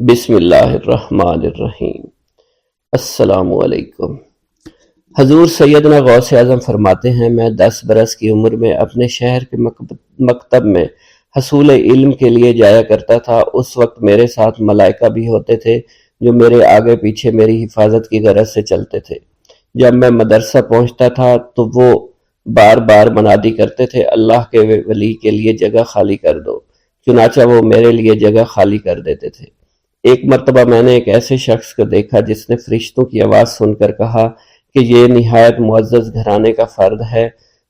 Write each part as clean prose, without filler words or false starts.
بسم اللہ الرحمن الرحیم۔ السلام علیکم۔ حضور سیدنا غوث اعظم فرماتے ہیں، میں 10 برس کی عمر میں اپنے شہر کے مکتب میں حصول علم کے لیے جایا کرتا تھا۔ اس وقت میرے ساتھ ملائکہ بھی ہوتے تھے جو میرے آگے پیچھے میری حفاظت کی غرض سے چلتے تھے۔ جب میں مدرسہ پہنچتا تھا تو وہ بار بار منادی کرتے تھے، اللہ کے ولی کے لیے جگہ خالی کر دو۔ چنانچہ وہ میرے لیے جگہ خالی کر دیتے تھے۔ ایک مرتبہ میں نے ایک ایسے شخص کو دیکھا جس نے فرشتوں کی آواز سن کر کہا کہ یہ نہایت معزز گھرانے کا فرد ہے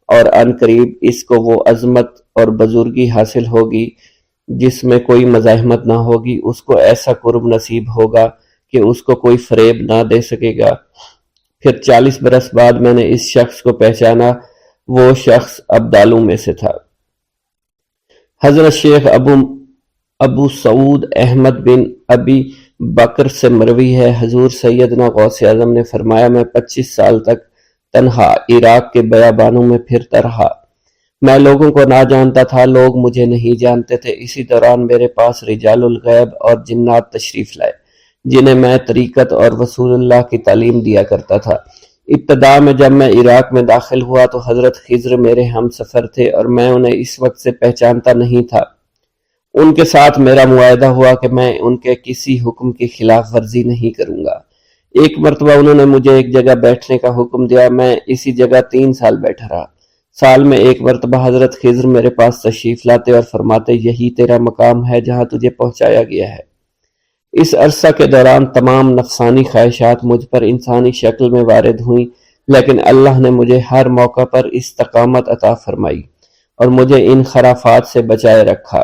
اور عن قریب اس کو وہ عظمت اور بزرگی حاصل ہوگی جس میں کوئی مزاحمت نہ ہوگی۔ اس کو ایسا قرب نصیب ہوگا کہ اس کو کوئی فریب نہ دے سکے گا۔ پھر 40 برس بعد میں نے اس شخص کو پہچانا، وہ شخص ابدالوں میں سے تھا۔ حضرت شیخ ابو سعود احمد بن ابی بکر سے مروی ہے، حضور سیدنا غوث اعظم نے فرمایا، میں 25 سال تک تنہا عراق کے بیابانوں میں پھرتا رہا۔ میں لوگوں کو نہ جانتا تھا، لوگ مجھے نہیں جانتے تھے۔ اسی دوران میرے پاس رجال الغیب اور جنات تشریف لائے جنہیں میں طریقت اور رسول اللہ کی تعلیم دیا کرتا تھا۔ ابتدا میں جب میں عراق میں داخل ہوا تو حضرت خضر میرے ہم سفر تھے اور میں انہیں اس وقت سے پہچانتا نہیں تھا۔ ان کے ساتھ میرا معاہدہ ہوا کہ میں ان کے کسی حکم کی خلاف ورزی نہیں کروں گا۔ ایک مرتبہ انہوں نے مجھے ایک جگہ بیٹھنے کا حکم دیا، میں اسی جگہ 3 سال بیٹھا رہا۔ سال میں ایک مرتبہ حضرت خضر میرے پاس تشریف لاتے اور فرماتے، یہی تیرا مقام ہے جہاں تجھے پہنچایا گیا ہے۔ اس عرصہ کے دوران تمام نفسانی خواہشات مجھ پر انسانی شکل میں وارد ہوئیں، لیکن اللہ نے مجھے ہر موقع پر استقامت عطا فرمائی اور مجھے ان خرافات سے بچائے رکھا۔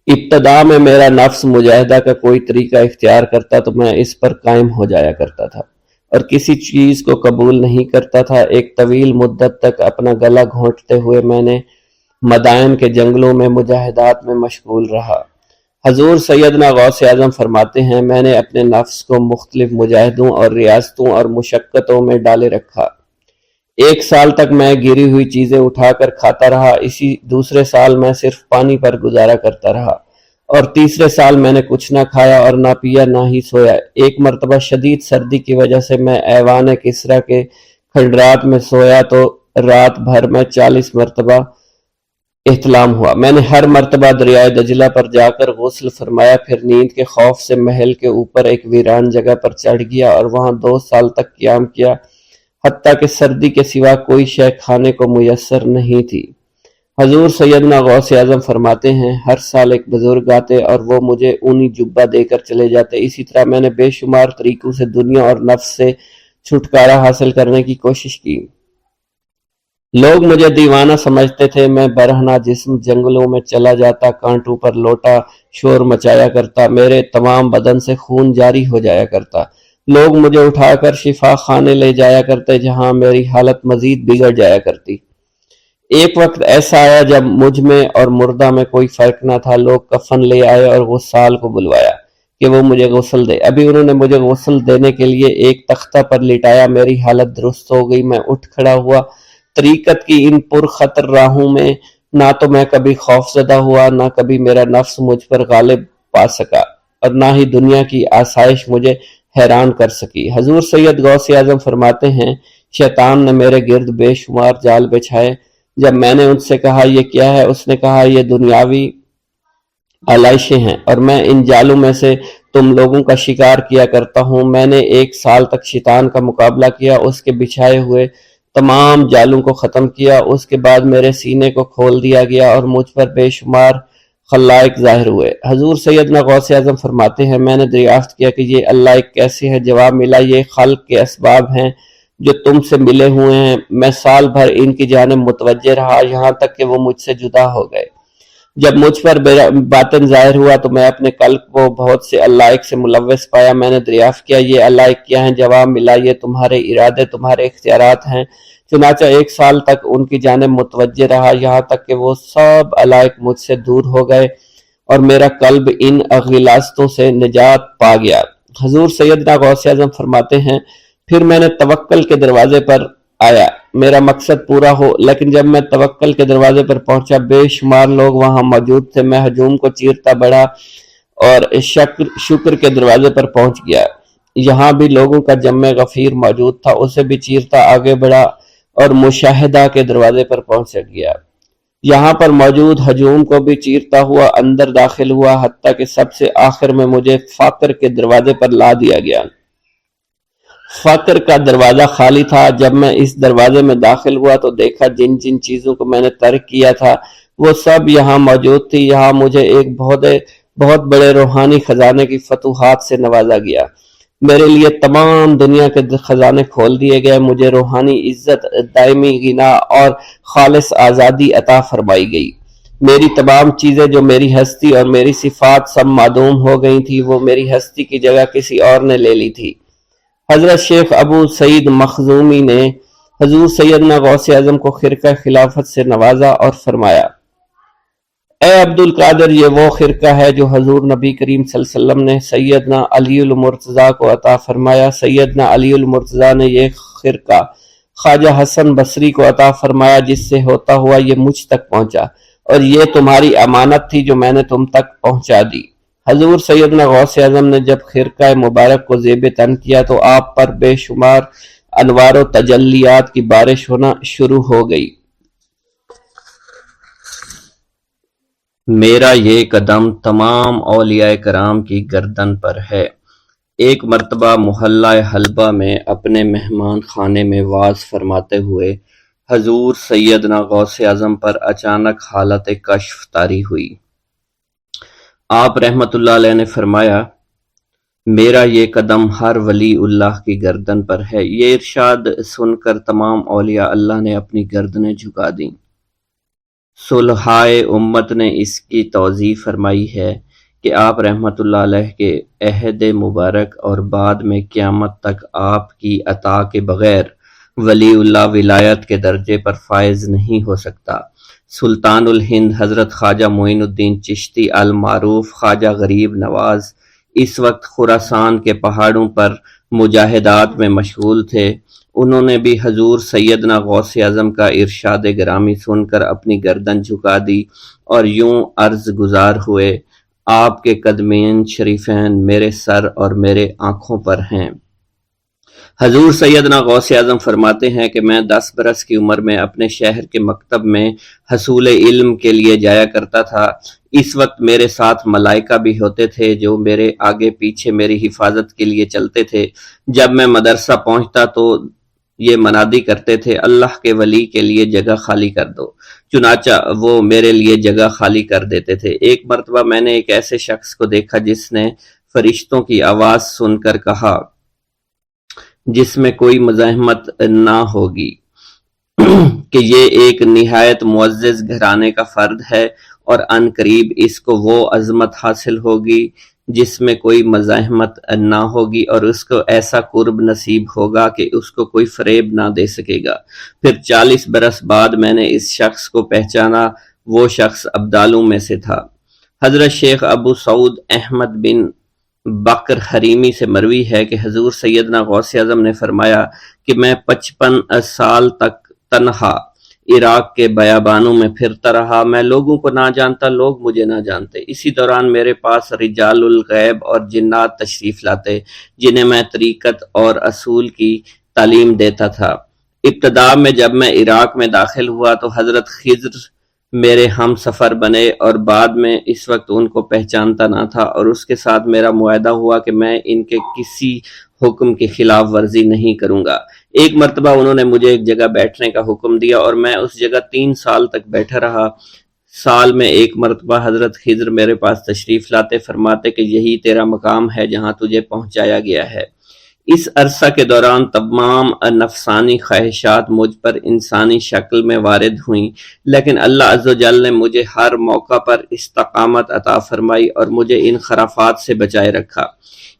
ابتدا میں میرا نفس مجاہدہ کا کوئی طریقہ اختیار کرتا تو میں اس پر قائم ہو جایا کرتا تھا اور کسی چیز کو قبول نہیں کرتا تھا۔ ایک طویل مدت تک اپنا گلا گھونٹتے ہوئے میں نے مدائن کے جنگلوں میں مجاہدات میں مشغول رہا۔ حضور سیدنا غوث اعظم فرماتے ہیں، میں نے اپنے نفس کو مختلف مجاہدوں اور ریاستوں اور مشقتوں میں ڈالے رکھا۔ 1 سال تک میں گری ہوئی چیزیں اٹھا کر کھاتا رہا، اسی دوسرے سال میں صرف پانی پر گزارا کرتا رہا اور تیسرے سال میں نے کچھ نہ کھایا اور نہ پیا نہ ہی سویا۔ ایک مرتبہ شدید سردی کی وجہ سے میں ایوان کسریٰ کے کھنڈرات میں سویا تو رات بھر میں 40 مرتبہ احتلام ہوا۔ میں نے ہر مرتبہ دریائے دجلہ پر جا کر غسل فرمایا، پھر نیند کے خوف سے محل کے اوپر ایک ویران جگہ پر چڑھ گیا اور وہاں 2 سال تک قیام کیا، حتیٰ کہ سردی کے سوا کوئی شے کھانے کو میسر نہیں تھی۔ حضور سیدنا غوث اعظم فرماتے ہیں، ہر سال ایک بزرگ آتے اور وہ مجھے اونی جبہ دے کر چلے جاتے۔ اسی طرح میں نے بے شمار طریقوں سے دنیا اور نفس سے چھٹکارا حاصل کرنے کی کوشش کی۔ لوگ مجھے دیوانہ سمجھتے تھے۔ میں برہنہ جسم جنگلوں میں چلا جاتا، کانٹوں پر لوٹا شور مچایا کرتا، میرے تمام بدن سے خون جاری ہو جایا کرتا۔ لوگ مجھے اٹھا کر شفا خانے لے جایا کرتے جہاں میری حالت مزید بگڑ جایا کرتی۔ ایک وقت ایسا آیا جب مجھ میں اور مردہ میں کوئی فرق نہ تھا۔ لوگ کفن لے آئے اور غسال کو بلوایا کہ وہ مجھے غسل دے۔ ابھی انہوں نے مجھے غسل دینے کے لیے ایک تختہ پر لٹایا، میری حالت درست ہو گئی، میں اٹھ کھڑا ہوا۔ طریقت کی ان پرخطر راہوں میں نہ تو میں کبھی خوف زدہ ہوا، نہ کبھی میرا نفس مجھ پر غالب پا سکا اور نہ ہی دنیا کی آسائش مجھے حیران کر سکی۔ حضور سید غوث اعظم فرماتے ہیں، شیطان نے میرے گرد بے شمار جال بچھائے۔ جب میں نے ان سے کہا یہ کیا ہے، اس نے کہا یہ دنیاوی آلائشیں ہیں اور میں ان جالوں میں سے تم لوگوں کا شکار کیا کرتا ہوں۔ میں نے 1 سال تک شیطان کا مقابلہ کیا، اس کے بچھائے ہوئے تمام جالوں کو ختم کیا۔ اس کے بعد میرے سینے کو کھول دیا گیا اور مجھ پر بے شمار خلائق ظاہر ہوئے۔ حضور سیدنا غوث اعظم فرماتے ہیں، میں نے دریافت کیا کہ یہ اللہ ایک کیسے ہے؟ جواب ملا، یہ خلق کے اسباب ہیں جو تم سے ملے ہوئے ہیں۔ میں سال بھر ان کی جانب متوجہ رہا یہاں تک کہ وہ مجھ سے جدا ہو گئے۔ جب مجھ پر باطن ظاہر ہوا تو میں اپنے قلب کو بہت سے علائق سے ملوث پایا۔ میں نے دریافت کیا یہ علائق کیا ہیں؟ جواب ملا، یہ تمہارے ارادے، تمہارے اختیارات ہیں۔ چنانچہ 1 سال تک ان کی جانب متوجہ رہا یہاں تک کہ وہ سب علائق مجھ سے دور ہو گئے اور میرا قلب ان غلاظتوں سے نجات پا گیا۔ حضور سیدنا غوث اعظم فرماتے ہیں، پھر میں نے توکل کے دروازے پر آیا، میرا مقصد پورا ہو، لیکن جب میں توکل کے دروازے پر پہنچا بے شمار لوگ وہاں موجود تھے۔ میں ہجوم کو چیرتا بڑھا اور شکر کے دروازے پر پہنچ گیا۔ یہاں بھی لوگوں کا جمع غفیر موجود تھا، اسے بھی چیرتا آگے بڑھا اور مشاہدہ کے دروازے پر پہنچ گیا۔ یہاں پر موجود ہجوم کو بھی چیرتا ہوا اندر داخل ہوا، حتیٰ کہ سب سے آخر میں مجھے فقر کے دروازے پر لا دیا گیا۔ فقر کا دروازہ خالی تھا۔ جب میں اس دروازے میں داخل ہوا تو دیکھا جن جن چیزوں کو میں نے ترک کیا تھا وہ سب یہاں موجود تھی۔ یہاں مجھے ایک بہت بڑے روحانی خزانے کی فتوحات سے نوازا گیا۔ میرے لیے تمام دنیا کے خزانے کھول دیے گئے، مجھے روحانی عزت، دائمی غنا اور خالص آزادی عطا فرمائی گئی۔ میری تمام چیزیں جو میری ہستی اور میری صفات سب معدوم ہو گئی تھی، وہ میری ہستی کی جگہ کسی اور نے لے لی تھی۔ حضرت شیخ ابو سعید مخزومی نے حضور سیدنا غوث اعظم کو خرقہ خلافت سے نوازا اور فرمایا، اے عبد القادر، یہ وہ خرقہ ہے جو حضور نبی کریم صلی اللہ علیہ وسلم نے سیدنا علی المرتضیٰ کو عطا فرمایا۔ سیدنا علی المرتضیٰ نے یہ خرقہ خواجہ حسن بصری کو عطا فرمایا، جس سے ہوتا ہوا یہ مجھ تک پہنچا، اور یہ تمہاری امانت تھی جو میں نے تم تک پہنچا دی۔ حضور سیدنا غوث اعظم نے جب خرقہ مبارک کو زیب تن کیا تو آپ پر بے شمار انوار و تجلیات کی بارش ہونا شروع ہو گئی۔ میرا یہ قدم تمام اولیاء کرام کی گردن پر ہے۔ ایک مرتبہ محلہ حلبہ میں اپنے مہمان خانے میں واعظ فرماتے ہوئے حضور سیدنا غوث اعظم پر اچانک حالت کشف طاری ہوئی۔ آپ رحمت اللہ علیہ نے فرمایا، میرا یہ قدم ہر ولی اللہ کی گردن پر ہے۔ یہ ارشاد سن کر تمام اولیاء اللہ نے اپنی گردنیں جھکا دیں۔ صلحائے امت نے اس کی توضیح فرمائی ہے کہ آپ رحمت اللہ علیہ کے عہد مبارک اور بعد میں قیامت تک آپ کی عطا کے بغیر ولی اللہ ولایت کے درجے پر فائز نہیں ہو سکتا۔ سلطان الہند حضرت خواجہ معین الدین چشتی المعروف خواجہ غریب نواز اس وقت خراسان کے پہاڑوں پر مجاہدات میں مشغول تھے۔ انہوں نے بھی حضور سیدنا غوث اعظم کا ارشاد گرامی سن کر اپنی گردن جھکا دی اور یوں عرض گزار ہوئے، آپ کے قدمین شریفین میرے سر اور میرے آنکھوں پر ہیں۔ حضور سیدنا غوث اعظم فرماتے ہیں کہ میں 10 برس کی عمر میں اپنے شہر کے مکتب میں حصول علم کے لیے جایا کرتا تھا۔ اس وقت میرے ساتھ ملائکہ بھی ہوتے تھے جو میرے آگے پیچھے میری حفاظت کے لیے چلتے تھے۔ جب میں مدرسہ پہنچتا تو یہ منادی کرتے تھے، اللہ کے ولی کے لیے جگہ خالی کر دو، چنانچہ وہ میرے لیے جگہ خالی کر دیتے تھے۔ ایک مرتبہ میں نے ایک ایسے شخص کو دیکھا جس نے فرشتوں کی آواز سن کر کہا، جس میں کوئی مزاحمت نہ ہوگی، کہ یہ ایک نہایت معزز گھرانے کا فرد ہے اور عن قریب اس کو وہ عظمت حاصل ہوگی جس میں کوئی مزاحمت نہ ہوگی، اور اس کو ایسا قرب نصیب ہوگا کہ اس کو کوئی فریب نہ دے سکے گا۔ پھر 40 برس بعد میں نے اس شخص کو پہچانا، وہ شخص ابدالوں میں سے تھا۔ حضرت شیخ ابو سعود احمد بن بکر حریمی سے مروی ہے کہ حضور سیدنا غوث اعظم نے فرمایا کہ میں 55 سال تک تنہا عراق کے بیابانوں میں پھرتا رہا، میں لوگوں کو نہ جانتا، لوگ مجھے نہ جانتے۔ اسی دوران میرے پاس رجال الغیب اور جنات تشریف لاتے جنہیں میں طریقت اور اصول کی تعلیم دیتا تھا۔ ابتدا میں جب میں عراق میں داخل ہوا تو حضرت خضر میرے ہم سفر بنے، اور بعد میں اس وقت ان کو پہچانتا نہ تھا، اور اس کے ساتھ میرا معاہدہ ہوا کہ میں ان کے کسی حکم کی خلاف ورزی نہیں کروں گا۔ ایک مرتبہ انہوں نے مجھے ایک جگہ بیٹھنے کا حکم دیا اور میں اس جگہ 3 سال تک بیٹھا رہا۔ سال میں ایک مرتبہ حضرت خضر میرے پاس تشریف لاتے، فرماتے کہ یہی تیرا مقام ہے جہاں تجھے پہنچایا گیا ہے۔ اس عرصہ کے دوران تمام نفسانی خواہشات مجھ پر انسانی شکل میں وارد ہوئیں، لیکن اللہ عز و جل نے مجھے ہر موقع پر استقامت عطا فرمائی اور مجھے ان خرافات سے بچائے رکھا۔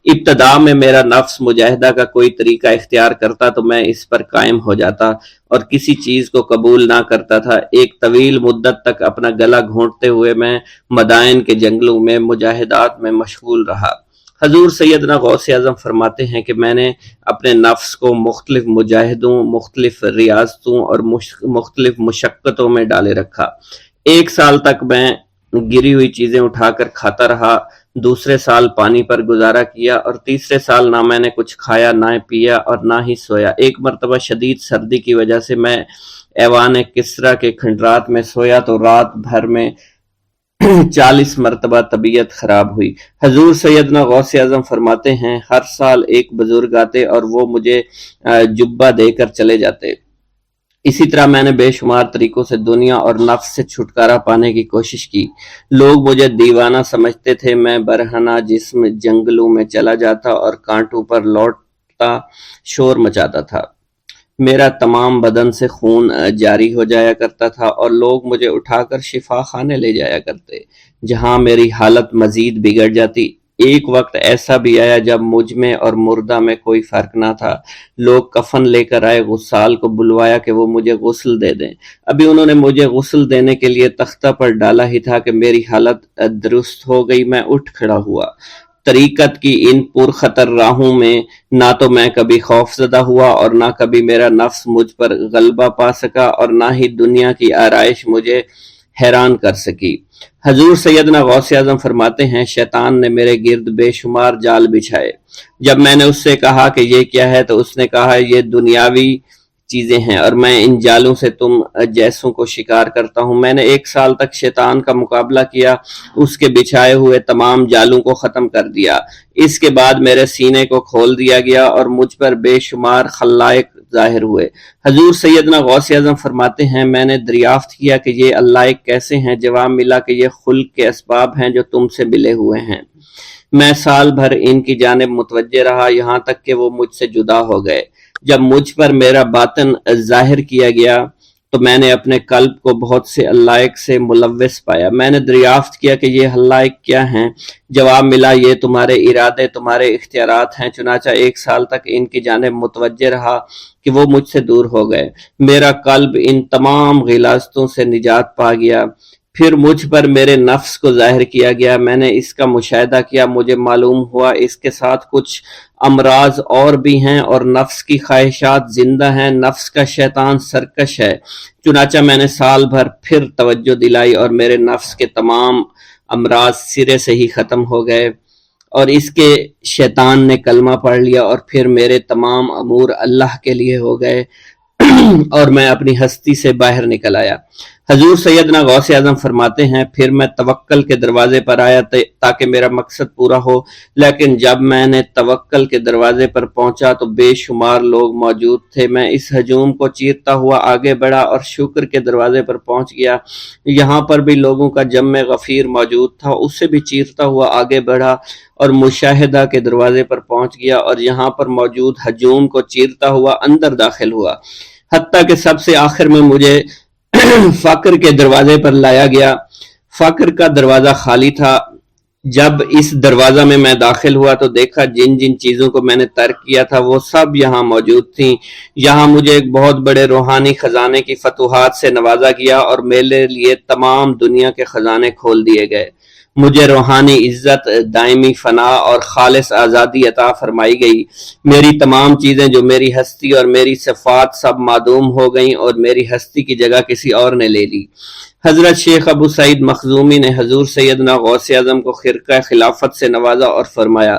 ابتدا میں میرا نفس مجاہدہ کا کوئی طریقہ اختیار کرتا تو میں اس پر قائم ہو جاتا اور کسی چیز کو قبول نہ کرتا تھا۔ ایک طویل مدت تک اپنا گلا گھونٹتے ہوئے میں مدائن کے جنگلوں میں مجاہدات میں مشغول رہا۔ حضور سیدنا غوث اعظم فرماتے ہیں کہ میں نے اپنے نفس کو مختلف مجاہدوں، مختلف ریاضتوں اور مختلف مشقتوں میں ڈالے رکھا۔ 1 سال تک میں گری ہوئی چیزیں اٹھا کر کھاتا رہا، دوسرے سال پانی پر گزارا کیا، اور تیسرے سال نہ میں نے کچھ کھایا، نہ پیا اور نہ ہی سویا۔ ایک مرتبہ شدید سردی کی وجہ سے میں ایوان کسریٰ کے کھنڈرات میں سویا تو رات بھر میں 40 مرتبہ طبیعت خراب ہوئی۔ حضور سیدنا غوث اعظم فرماتے ہیں، ہر سال ایک بزرگ آتے اور وہ مجھے جبہ دے کر چلے جاتے۔ اسی طرح میں نے بے شمار طریقوں سے دنیا اور نفس سے چھٹکارا پانے کی کوشش کی۔ لوگ مجھے دیوانہ سمجھتے تھے۔ میں برہنہ جسم جنگلوں میں چلا جاتا اور کانٹوں پر لوٹتا شور مچاتا تھا۔ میرا تمام بدن سے خون جاری ہو جایا کرتا تھا اور لوگ مجھے اٹھا کر شفا خانے لے جایا کرتے، جہاں میری حالت مزید بگڑ جاتی۔ ایک وقت ایسا بھی آیا جب مجھ میں اور مردہ میں کوئی فرق نہ تھا۔ لوگ کفن لے کر آئے، غسال کو بلوایا کہ وہ مجھے غسل دے دیں۔ ابھی انہوں نے مجھے غسل دینے کے لیے تختہ پر ڈالا ہی تھا کہ میری حالت درست ہو گئی۔ میں اٹھ کھڑا ہوا۔ طریقت کی ان پرخطر راہوں میں نہ تو میں کبھی خوف زدہ ہوا اور نہ کبھی میرا نفس مجھ پر غلبہ پا سکا، اور نہ ہی دنیا کی آرائش مجھے حیران کر سکی۔ حضور سیدنا غوث اعظم فرماتے ہیں، شیطان نے میرے گرد بے شمار جال بچھائے۔ جب میں نے اس سے کہا کہ یہ کیا ہے تو اس نے کہا یہ دنیاوی چیزیں ہیں اور میں ان جالوں سے تم جیسوں کو شکار کرتا ہوں۔ میں نے 1 سال تک شیطان کا مقابلہ کیا، اس کے بچھائے ہوئے تمام جالوں کو ختم کر دیا۔ اس کے بعد میرے سینے کو کھول دیا گیا اور مجھ پر بے شمار خلائق ظاہر ہوئے۔ حضور سیدنا غوث اعظم فرماتے ہیں، میں نے دریافت کیا کہ یہ علائق کیسے ہیں؟ جواب ملا کہ یہ خلق کے اسباب ہیں جو تم سے ملے ہوئے ہیں۔ میں سال بھر ان کی جانب متوجہ رہا، یہاں تک کہ وہ مجھ سے جدا ہو گئے۔ جب مجھ پر میرا باطن ظاہر کیا گیا تو میں نے اپنے قلب کو بہت سے علائق سے ملوث پایا۔ میں نے دریافت کیا کہ یہ علائق کیا ہیں؟ جواب ملا، یہ تمہارے ارادے، تمہارے اختیارات ہیں۔ چنانچہ 1 سال تک ان کی جانب متوجہ رہا کہ وہ مجھ سے دور ہو گئے۔ میرا قلب ان تمام غلاظتوں سے نجات پا گیا۔ پھر مجھ پر میرے نفس کو ظاہر کیا گیا۔ میں نے اس کا مشاہدہ کیا، مجھے معلوم ہوا اس کے ساتھ کچھ امراض اور بھی ہیں اور نفس کی خواہشات زندہ ہیں۔ نفس کا شیطان سرکش ہے۔ چنانچہ میں نے سال بھر پھر توجہ دلائی اور میرے نفس کے تمام امراض سرے سے ہی ختم ہو گئے اور اس کے شیطان نے کلمہ پڑھ لیا اور پھر میرے تمام امور اللہ کے لیے ہو گئے اور میں اپنی ہستی سے باہر نکل آیا۔ حضور سیدنا غوث اعظم فرماتے ہیں، پھر میں توکل کے دروازے پر آیا تاکہ میرا مقصد پورا ہو، لیکن جب میں نے توکل کے دروازے پر پہنچا تو بے شمار لوگ موجود تھے۔ میں اس ہجوم کو چیرتا ہوا آگے بڑھا اور شکر کے دروازے پر پہنچ گیا۔ یہاں پر بھی لوگوں کا جمع غفیر موجود تھا، اسے بھی چیرتا ہوا آگے بڑھا اور مشاہدہ کے دروازے پر پہنچ گیا اور یہاں پر موجود ہجوم کو چیرتا ہوا اندر داخل ہوا، حتیٰ کہ سب سے آخر میں مجھے فقر کے دروازے پر لایا گیا۔ فقر کا دروازہ خالی تھا۔ جب اس دروازہ میں داخل ہوا تو دیکھا جن جن چیزوں کو میں نے ترک کیا تھا وہ سب یہاں موجود تھیں۔ یہاں مجھے ایک بہت بڑے روحانی خزانے کی فتوحات سے نوازا گیا اور میرے لیے تمام دنیا کے خزانے کھول دیے گئے۔ مجھے روحانی عزت، دائمی فنا اور خالص آزادی عطا فرمائی گئی۔ میری تمام چیزیں جو میری ہستی اور میری صفات سب معدوم ہو گئیں اور میری ہستی کی جگہ کسی اور نے لے لی۔ حضرت شیخ ابو سعید مخزومی نے حضور سیدنا غوث اعظم کو خرقہ خلافت سے نوازا اور فرمایا،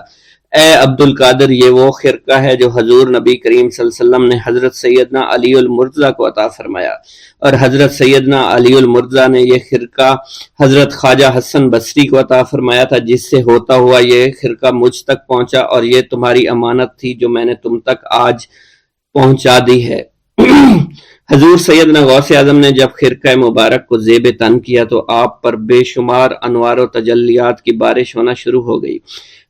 اے عبد القادر، یہ وہ خرقہ ہے جو حضور نبی کریم صلی اللہ علیہ وسلم نے حضرت سیدنا علی المرتضیٰ کو عطا فرمایا، اور حضرت سیدنا علی المرتضیٰ نے یہ خرقہ حضرت خواجہ حسن بصری کو عطا فرمایا تھا، جس سے ہوتا ہوا یہ خرقہ مجھ تک پہنچا، اور یہ تمہاری امانت تھی جو میں نے تم تک آج پہنچا دی ہے۔ حضور سیدنا غوث اعظم نے جب خرقہ مبارک کو زیب تن کیا تو آپ پر بے شمار انوار و تجلیات کی بارش ہونا شروع ہو گئی۔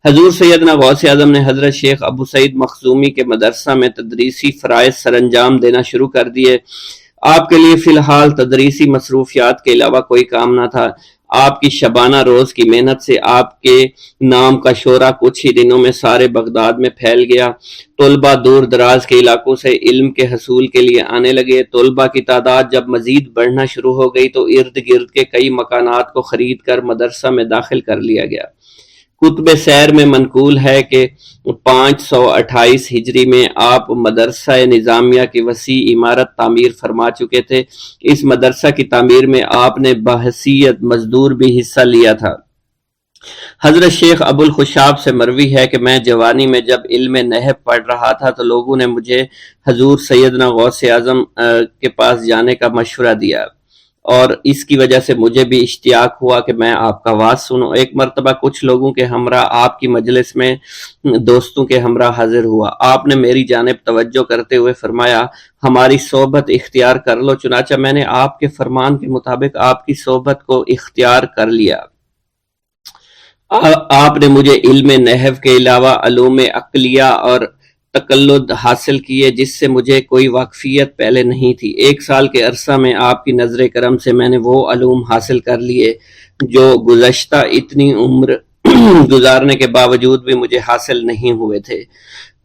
حضور سیدنا غوث اعظم نے حضرت شیخ ابو سعید مخزومی کے مدرسہ میں تدریسی فرائض سر انجام دینا شروع کر دیے۔ آپ کے لیے فی الحال تدریسی مصروفیات کے علاوہ کوئی کام نہ تھا۔ آپ کی شبانہ روز کی محنت سے آپ کے نام کا شعرہ کچھ ہی دنوں میں سارے بغداد میں پھیل گیا۔ طلبہ دور دراز کے علاقوں سے علم کے حصول کے لیے آنے لگے۔ طلبہ کی تعداد جب مزید بڑھنا شروع ہو گئی تو ارد گرد کے کئی مکانات کو خرید کر مدرسہ میں داخل کر لیا گیا۔ کتب سیر میں منقول ہے کہ 528 ہجری میں آپ مدرسہ نظامیہ کی وسیع عمارت تعمیر فرما چکے تھے۔ اس مدرسہ کی تعمیر میں آپ نے بحیثیت مزدور بھی حصہ لیا تھا۔ حضرت شیخ ابو الخشاب سے مروی ہے کہ میں جوانی میں جب علم نحو پڑھ رہا تھا تو لوگوں نے مجھے حضور سیدنا غوث اعظم کے پاس جانے کا مشورہ دیا، اور اس کی وجہ سے مجھے بھی اشتیاق ہوا کہ میں آپ کا واز سنوں۔ ایک مرتبہ کچھ لوگوں کے ہمراہ آپ کی مجلس میں دوستوں کے ہمراہ حاضر ہوا۔ آپ نے میری جانب توجہ کرتے ہوئے فرمایا، ہماری صحبت اختیار کر لو۔ چنانچہ میں نے آپ کے فرمان کے مطابق آپ کی صحبت کو اختیار کر لیا۔ آپ نے مجھے علم نحو کے علاوہ علوم عقلیہ اور تقلد حاصل کیے جس سے مجھے کوئی واقفیت پہلے نہیں تھی۔ 1 سال کے عرصہ میں آپ کی نظر کرم سے میں نے وہ علوم حاصل کر لیے جو گزشتہ اتنی عمر گزارنے کے باوجود بھی مجھے حاصل نہیں ہوئے تھے۔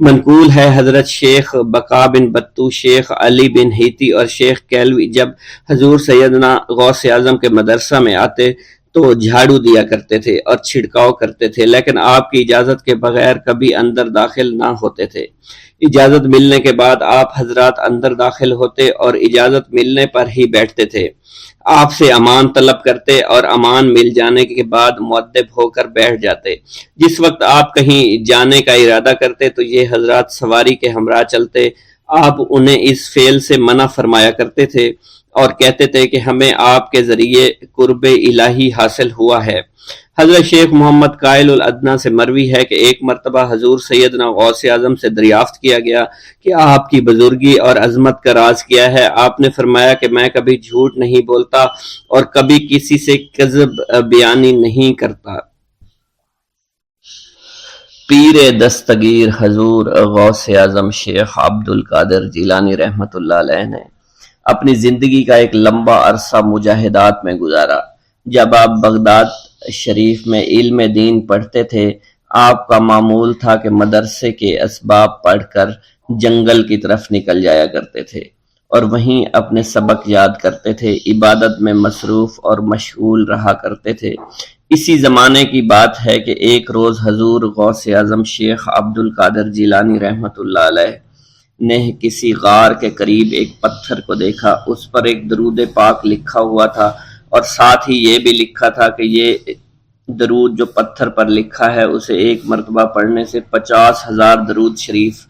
منقول ہے حضرت شیخ بقا بن بطو، شیخ علی بن ہیتی اور شیخ کیلوی جب حضور سیدنا غوث اعظم کے مدرسہ میں آتے تو جھاڑو دیا کرتے تھے اور چھڑکاؤ کرتے تھے، لیکن آپ کی اجازت کے بغیر کبھی اندر داخل نہ ہوتے تھے۔ اجازت ملنے کے بعد آپ حضرات اندر داخل ہوتے اور اجازت ملنے پر ہی بیٹھتے تھے۔ آپ سے امان طلب کرتے اور امان مل جانے کے بعد مؤدب ہو کر بیٹھ جاتے۔ جس وقت آپ کہیں جانے کا ارادہ کرتے تو یہ حضرات سواری کے ہمراہ چلتے۔ آپ انہیں اس فعل سے منع فرمایا کرتے تھے اور کہتے تھے کہ ہمیں آپ کے ذریعے قرب الہی حاصل ہوا ہے۔ حضرت شیخ محمد قائل الادنیٰ سے مروی ہے کہ ایک مرتبہ حضور سیدنا غوث اعظم سے دریافت کیا گیا کہ آپ کی بزرگی اور عظمت کا راز کیا ہے۔ آپ نے فرمایا کہ میں کبھی جھوٹ نہیں بولتا اور کبھی کسی سے کذب بیانی نہیں کرتا۔ پیر دستگیر حضور غوث اعظم شیخ عبد القادر جیلانی رحمۃ اللہ علیہ نے اپنی زندگی کا ایک لمبا عرصہ مجاہدات میں گزارا۔ جب آپ بغداد شریف میں علم دین پڑھتے تھے، آپ کا معمول تھا کہ مدرسے کے اسباب پڑھ کر جنگل کی طرف نکل جایا کرتے تھے اور وہیں اپنے سبق یاد کرتے تھے، عبادت میں مصروف اور مشغول رہا کرتے تھے۔ اسی زمانے کی بات ہے کہ ایک روز حضور غوث اعظم شیخ عبد القادر جیلانی رحمۃ اللہ علیہ نے کسی غار کے قریب ایک پتھر کو دیکھا۔ اس پر ایک درود پاک لکھا ہوا تھا اور ساتھ ہی یہ بھی لکھا تھا کہ یہ درود جو پتھر پر لکھا ہے اسے ایک مرتبہ پڑھنے سے 50,000 درود شریف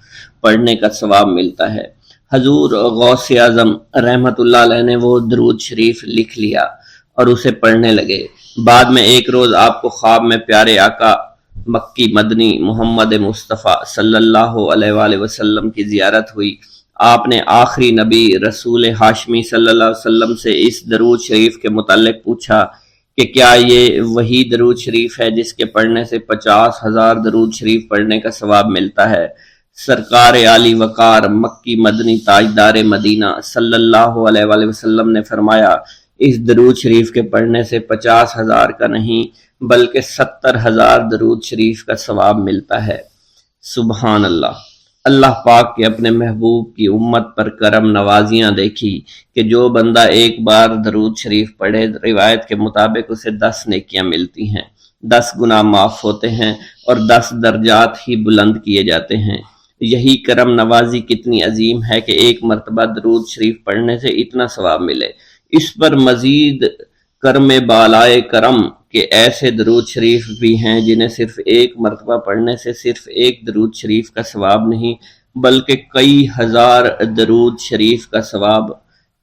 پڑھنے کا ثواب ملتا ہے۔ حضور غوث اعظم رحمۃ اللہ علیہ نے وہ درود شریف لکھ لیا اور اسے پڑھنے لگے۔ بعد میں ایک روز آپ کو خواب میں پیارے آقا مکی مدنی محمد مصطفیٰ صلی اللہ علیہ وآلہ وسلم کی زیارت ہوئی۔ آپ نے آخری نبی رسول ہاشمی صلی اللہ علیہ وسلم سے اس درود شریف کے متعلق پوچھا کہ کیا یہ وہی درود شریف ہے جس کے پڑھنے سے 50,000 درود شریف پڑھنے کا ثواب ملتا ہے؟ سرکار عالی وقار مکی مدنی تاجدار مدینہ صلی اللہ علیہ وآلہ وسلم نے فرمایا، اس درود شریف کے پڑھنے سے 50,000 کا نہیں بلکہ 70,000 درود شریف کا ثواب ملتا ہے۔ سبحان اللہ۔ اللہ پاک کے اپنے محبوب کی امت پر کرم نوازیاں دیکھی کہ جو بندہ ایک بار درود شریف پڑھے، روایت کے مطابق اسے 10 نیکیاں ملتی ہیں، 10 گناہ معاف ہوتے ہیں اور 10 درجات ہی بلند کیے جاتے ہیں۔ یہی کرم نوازی کتنی عظیم ہے کہ ایک مرتبہ درود شریف پڑھنے سے اتنا ثواب ملے۔ اس پر مزید کرم بالائے کرم کہ ایسے درود شریف بھی ہیں جنہیں صرف ایک مرتبہ پڑھنے سے صرف ایک درود شریف کا ثواب نہیں بلکہ کئی ہزار درود شریف کا ثواب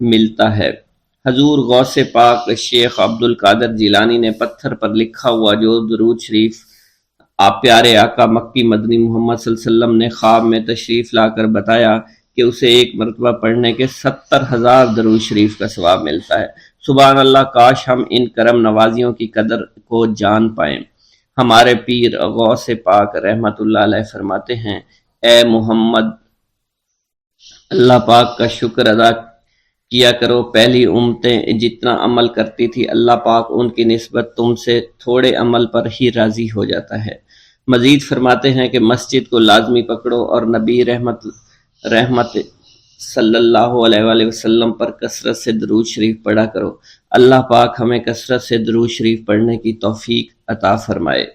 ملتا ہے۔ حضور غوث پاک شیخ عبد القادر جیلانی نے پتھر پر لکھا ہوا جو درود شریف آپ پیارے آقا مکی مدنی محمد صلی اللہ علیہ وسلم نے خواب میں تشریف لا کر بتایا کہ اسے ایک مرتبہ پڑھنے کے 70,000 درود شریف کا ثواب ملتا ہے۔ سبحان اللہ، کاش ہم ان کرم نوازیوں کی قدر کو جان پائیں۔ ہمارے پیر غوث پاک رحمت اللہ علیہ فرماتے ہیں، اے محمد، اللہ پاک کا شکر ادا کیا کرو، پہلی امتیں جتنا عمل کرتی تھی اللہ پاک ان کی نسبت تم سے تھوڑے عمل پر ہی راضی ہو جاتا ہے۔ مزید فرماتے ہیں کہ مسجد کو لازمی پکڑو اور نبی رحمت صلی اللہ علیہ وآلہ وسلم پر کثرت سے درود شریف پڑھا کرو۔ اللہ پاک ہمیں کثرت سے درود شریف پڑھنے کی توفیق عطا فرمائے۔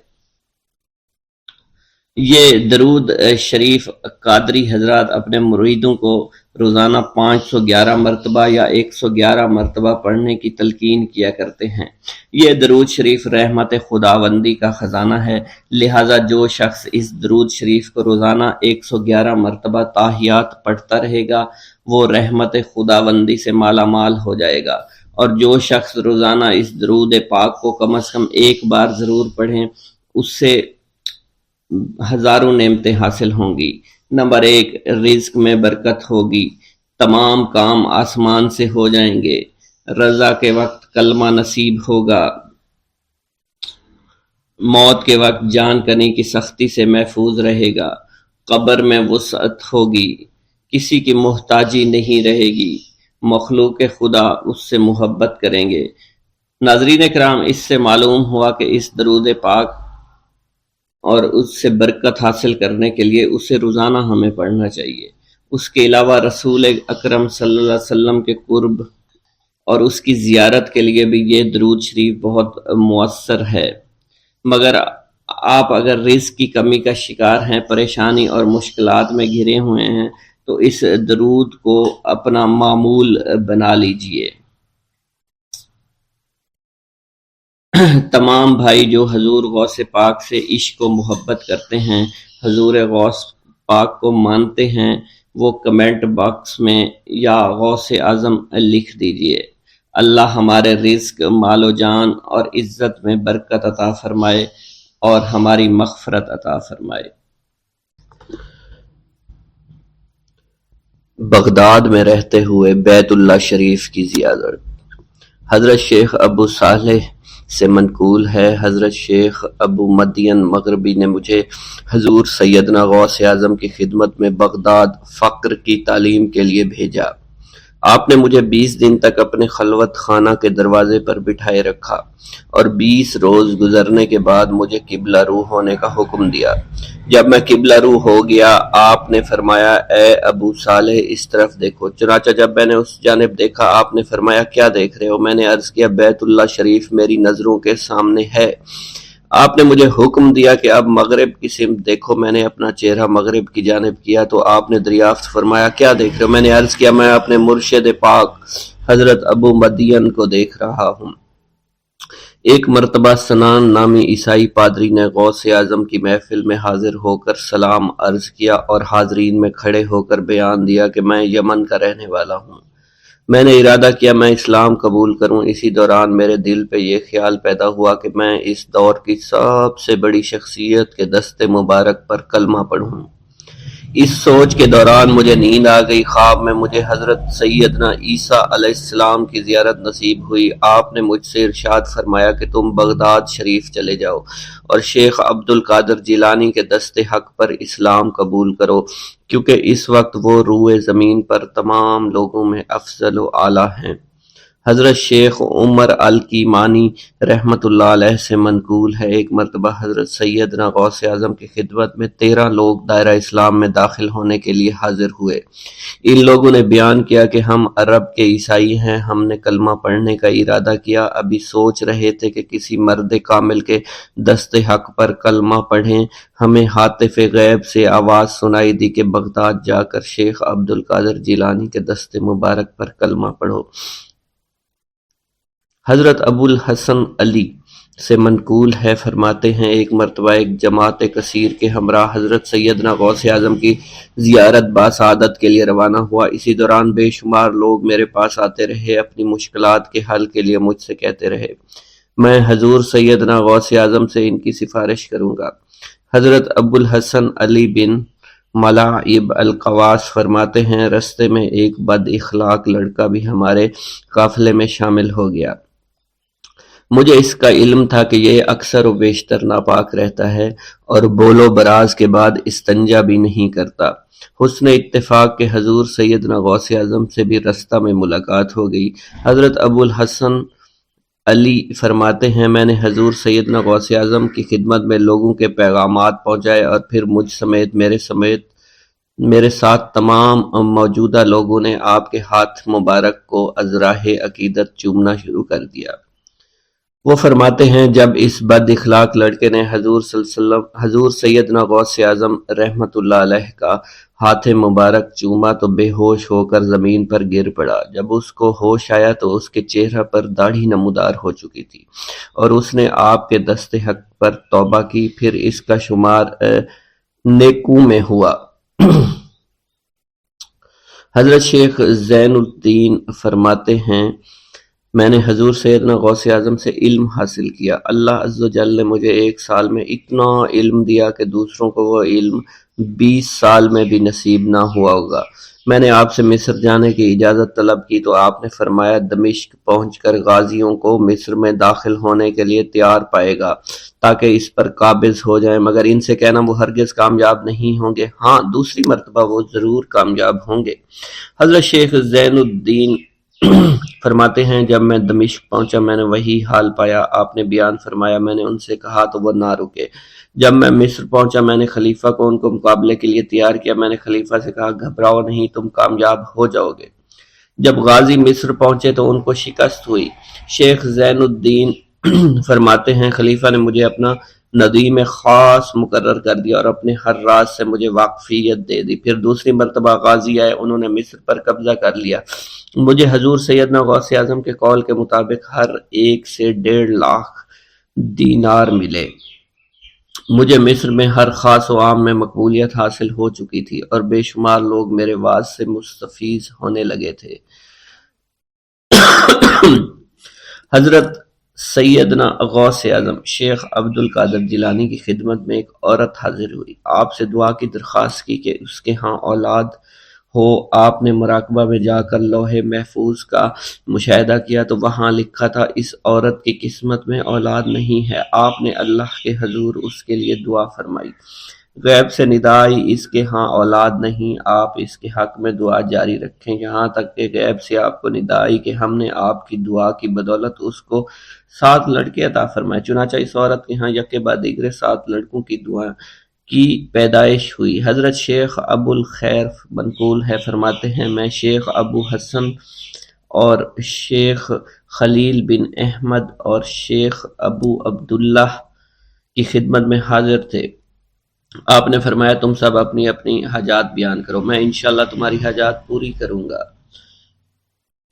یہ درود شریف قادری حضرات اپنے مریدوں کو روزانہ 511 مرتبہ یا 111 مرتبہ پڑھنے کی تلقین کیا کرتے ہیں۔ یہ درود شریف رحمت خداوندی کا خزانہ ہے، لہٰذا جو شخص اس درود شریف کو روزانہ 111 مرتبہ تاحیات پڑھتا رہے گا وہ رحمت خداوندی سے مالا مال ہو جائے گا، اور جو شخص روزانہ اس درود پاک کو کم از کم ایک بار ضرور پڑھیں اس سے ہزاروں نعمتیں حاصل ہوں گی۔ نمبر 1، رزق میں برکت ہوگی، تمام کام آسمان سے ہو جائیں گے، رضا کے وقت کلمہ نصیب ہوگا، موت کے وقت جان کنی کی سختی سے محفوظ رہے گا، قبر میں وسعت ہوگی، کسی کی محتاجی نہیں رہے گی، مخلوق خدا اس سے محبت کریں گے۔ ناظرین کرام، اس سے معلوم ہوا کہ اس درود پاک اور اس سے برکت حاصل کرنے کے لیے اسے روزانہ ہمیں پڑھنا چاہیے۔ اس کے علاوہ رسول اکرم صلی اللہ علیہ وسلم کے قرب اور اس کی زیارت کے لیے بھی یہ درود شریف بہت مؤثر ہے۔ مگر آپ اگر رزق کی کمی کا شکار ہیں، پریشانی اور مشکلات میں گھرے ہوئے ہیں تو اس درود کو اپنا معمول بنا لیجئے۔ تمام بھائی جو حضور غوث پاک سے عشق و محبت کرتے ہیں، حضور غوث پاک کو مانتے ہیں، وہ کمنٹ باکس میں یا غوث اعظم لکھ دیجئے۔ اللہ ہمارے رزق، مال و جان اور عزت میں برکت عطا فرمائے اور ہماری مغفرت عطا فرمائے۔ بغداد میں رہتے ہوئے بیت اللہ شریف کی زیارت۔ حضرت شیخ ابو صالح سے منقول ہے، حضرت شیخ ابو مدین مغربی نے مجھے حضور سیدنا غوث اعظم کی خدمت میں بغداد فقر کی تعلیم کے لیے بھیجا۔ آپ نے مجھے 20 دن تک اپنے خلوت خانہ کے دروازے پر بٹھائے رکھا اور 20 روز گزرنے کے بعد مجھے قبلہ رو ہونے کا حکم دیا۔ جب میں قبلہ رو ہو گیا، آپ نے فرمایا، اے ابو صالح اس طرف دیکھو۔ چنانچہ جب میں نے اس جانب دیکھا، آپ نے فرمایا، کیا دیکھ رہے ہو؟ میں نے عرض کیا، بیت اللہ شریف میری نظروں کے سامنے ہے۔ آپ نے مجھے حکم دیا کہ اب مغرب کی سمت دیکھو۔ میں نے اپنا چہرہ مغرب کی جانب کیا تو آپ نے دریافت فرمایا، کیا دیکھ رہے ہو؟ میں نے عرض کیا، میں اپنے مرشد پاک حضرت ابو مدین کو دیکھ رہا ہوں۔ ایک مرتبہ سنان نامی عیسائی پادری نے غوث اعظم کی محفل میں حاضر ہو کر سلام عرض کیا اور حاضرین میں کھڑے ہو کر بیان دیا کہ میں یمن کا رہنے والا ہوں۔ میں نے ارادہ کیا میں اسلام قبول کروں۔ اسی دوران میرے دل پہ یہ خیال پیدا ہوا کہ میں اس دور کی سب سے بڑی شخصیت کے دست مبارک پر کلمہ پڑھوں۔ اس سوچ کے دوران مجھے نیند آ گئی۔ خواب میں مجھے حضرت سیدنا عیسیٰ علیہ السلام کی زیارت نصیب ہوئی۔ آپ نے مجھ سے ارشاد فرمایا کہ تم بغداد شریف چلے جاؤ اور شیخ عبد القادر جیلانی کے دست حق پر اسلام قبول کرو، کیونکہ اس وقت وہ روئے زمین پر تمام لوگوں میں افضل و اعلیٰ ہیں۔ حضرت شیخ عمر الکیمانی رحمۃ اللہ علیہ سے منقول ہے، ایک مرتبہ حضرت سیدنا غوث اعظم کی خدمت میں 13 لوگ دائرہ اسلام میں داخل ہونے کے لیے حاضر ہوئے۔ ان لوگوں نے بیان کیا کہ ہم عرب کے عیسائی ہیں، ہم نے کلمہ پڑھنے کا ارادہ کیا، ابھی سوچ رہے تھے کہ کسی مرد کامل کے دست حق پر کلمہ پڑھیں، ہمیں ہاتف غیب سے آواز سنائی دی کہ بغداد جا کر شیخ عبد القادر جیلانی کے دست مبارک پر کلمہ پڑھو۔ حضرت ابو الحسن علی سے منقول ہے، فرماتے ہیں ایک مرتبہ ایک جماعت کثیر کے ہمراہ حضرت سیدنا غوث اعظم کی زیارت باسعادت کے لیے روانہ ہوا۔ اسی دوران بے شمار لوگ میرے پاس آتے رہے، اپنی مشکلات کے حل کے لیے مجھ سے کہتے رہے، میں حضور سیدنا غوث اعظم سے ان کی سفارش کروں گا۔ حضرت ابو الحسن علی بن ملاعب القواس فرماتے ہیں رستے میں ایک بد اخلاق لڑکا بھی ہمارے قافلے میں شامل ہو گیا۔ مجھے اس کا علم تھا کہ یہ اکثر و بیشتر ناپاک رہتا ہے اور بول و براز کے بعد استنجا بھی نہیں کرتا۔ حسن اتفاق کے حضور سیدنا غوث اعظم سے بھی رستہ میں ملاقات ہو گئی۔ حضرت ابو الحسن علی فرماتے ہیں میں نے حضور سیدنا غوث اعظم کی خدمت میں لوگوں کے پیغامات پہنچائے اور پھر مجھ سمیت میرے ساتھ تمام موجودہ لوگوں نے آپ کے ہاتھ مبارک کو ازراہ عقیدت چومنا شروع کر دیا۔ وہ فرماتے ہیں جب اس بد اخلاق لڑکے نے حضور صلی اللہ علیہ وسلم حضور سیدنا غوث اعظم رحمۃ اللہ علیہ کا ہاتھ مبارک چوما تو بے ہوش ہو کر زمین پر گر پڑا۔ جب اس کو ہوش آیا تو اس کے چہرہ پر داڑھی نمودار ہو چکی تھی اور اس نے آپ کے دست حق پر توبہ کی، پھر اس کا شمار نیکوں میں ہوا۔ حضرت شیخ زین الدین فرماتے ہیں میں نے حضور سیدنا غوث اعظم سے علم حاصل کیا۔ اللہ عز و جل نے مجھے 1 سال میں اتنا علم دیا کہ دوسروں کو وہ علم 20 سال میں بھی نصیب نہ ہوا ہوگا۔ میں نے آپ سے مصر جانے کی اجازت طلب کی تو آپ نے فرمایا دمشق پہنچ کر غازیوں کو مصر میں داخل ہونے کے لیے تیار پائے گا تاکہ اس پر قابض ہو جائیں، مگر ان سے کہنا وہ ہرگز کامیاب نہیں ہوں گے، ہاں دوسری مرتبہ وہ ضرور کامیاب ہوں گے۔ حضرت شیخ زین الدین فرماتے ہیں جب میں دمشق پہنچا میں نے وہی حال پایا، آپ نے بیان فرمایا، میں نے ان سے کہا تو وہ نہ رکے۔ جب میں مصر پہنچا میں نے خلیفہ کو ان کو مقابلے کے لیے تیار کیا، میں نے خلیفہ سے کہا گھبراؤ نہیں، تم کامیاب ہو جاؤ گے۔ جب غازی مصر پہنچے تو ان کو شکست ہوئی۔ شیخ زین الدین فرماتے ہیں خلیفہ نے مجھے اپنا ندیم خاص مقرر کر دیا اور اپنے ہر راز سے مجھے واقفیت دے دی۔ پھر دوسری مرتبہ غازی آئے، انہوں نے مصر پر قبضہ کر لیا۔ مجھے حضور سیدنا غوث اعظم کے قول کے مطابق ہر ایک سے 1.5 لاکھ دینار ملے۔ مجھے مصر میں ہر خاص و عام میں مقبولیت حاصل ہو چکی تھی اور بے شمار لوگ میرے وعظ سے مستفیض ہونے لگے تھے۔ حضرت سیدنا غوث اعظم شیخ عبد القادر جیلانی کی خدمت میں ایک عورت حاضر ہوئی، آپ سے دعا کی درخواست کی کہ اس کے ہاں اولاد ہو۔ آپ نے مراقبہ میں جا کر لوح محفوظ کا مشاہدہ کیا تو وہاں لکھا تھا اس عورت کی قسمت میں اولاد نہیں ہے۔ آپ نے اللہ کے حضور اس کے لیے دعا فرمائی، غیب سے ندا آئی اس کے ہاں اولاد نہیں، آپ اس کے حق میں دعا جاری رکھیں، یہاں تک کہ غیب سے آپ کو ندا آئی کہ ہم نے آپ کی دعا کی بدولت اس کو 7 لڑکے عطا فرمائے۔ چنانچہ اس عورت کے ہاں یکے بعد دیگرے 7 لڑکوں کی دعا کی پیدائش ہوئی۔ حضرت شیخ ابو الخیر منقول ہے فرماتے ہیں میں شیخ ابو حسن اور شیخ خلیل بن احمد اور شیخ ابو عبداللہ کی خدمت میں حاضر تھے۔ آپ نے فرمایا تم سب اپنی اپنی حاجات بیان کرو، میں انشاءاللہ تمہاری حاجات پوری کروں گا۔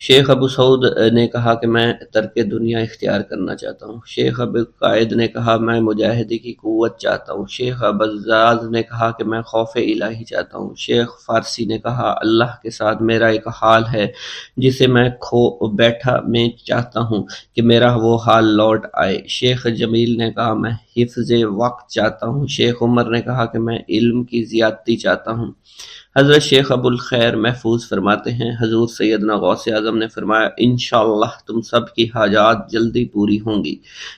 شیخ ابو سعود نے کہا کہ میں ترک دنیا اختیار کرنا چاہتا ہوں۔ شیخ ابو قائد نے کہا میں مجاہدی کی قوت چاہتا ہوں۔ شیخ ابوالزاز نے کہا کہ میں خوف الہی چاہتا ہوں۔ شیخ فارسی نے کہا اللہ کے ساتھ میرا ایک حال ہے جسے میں کھو بیٹھا میں چاہتا ہوں کہ میرا وہ حال لوٹ آئے۔ شیخ جمیل نے کہا میں حفظ وقت چاہتا ہوں۔ شیخ عمر نے کہا کہ میں علم کی زیادتی چاہتا ہوں۔ حضرت شیخ ابو الخیر محفوظ فرماتے ہیں حضور سیدنا غوث اعظم نے فرمایا انشاءاللہ تم سب کی حاجات جلدی پوری ہوں گی۔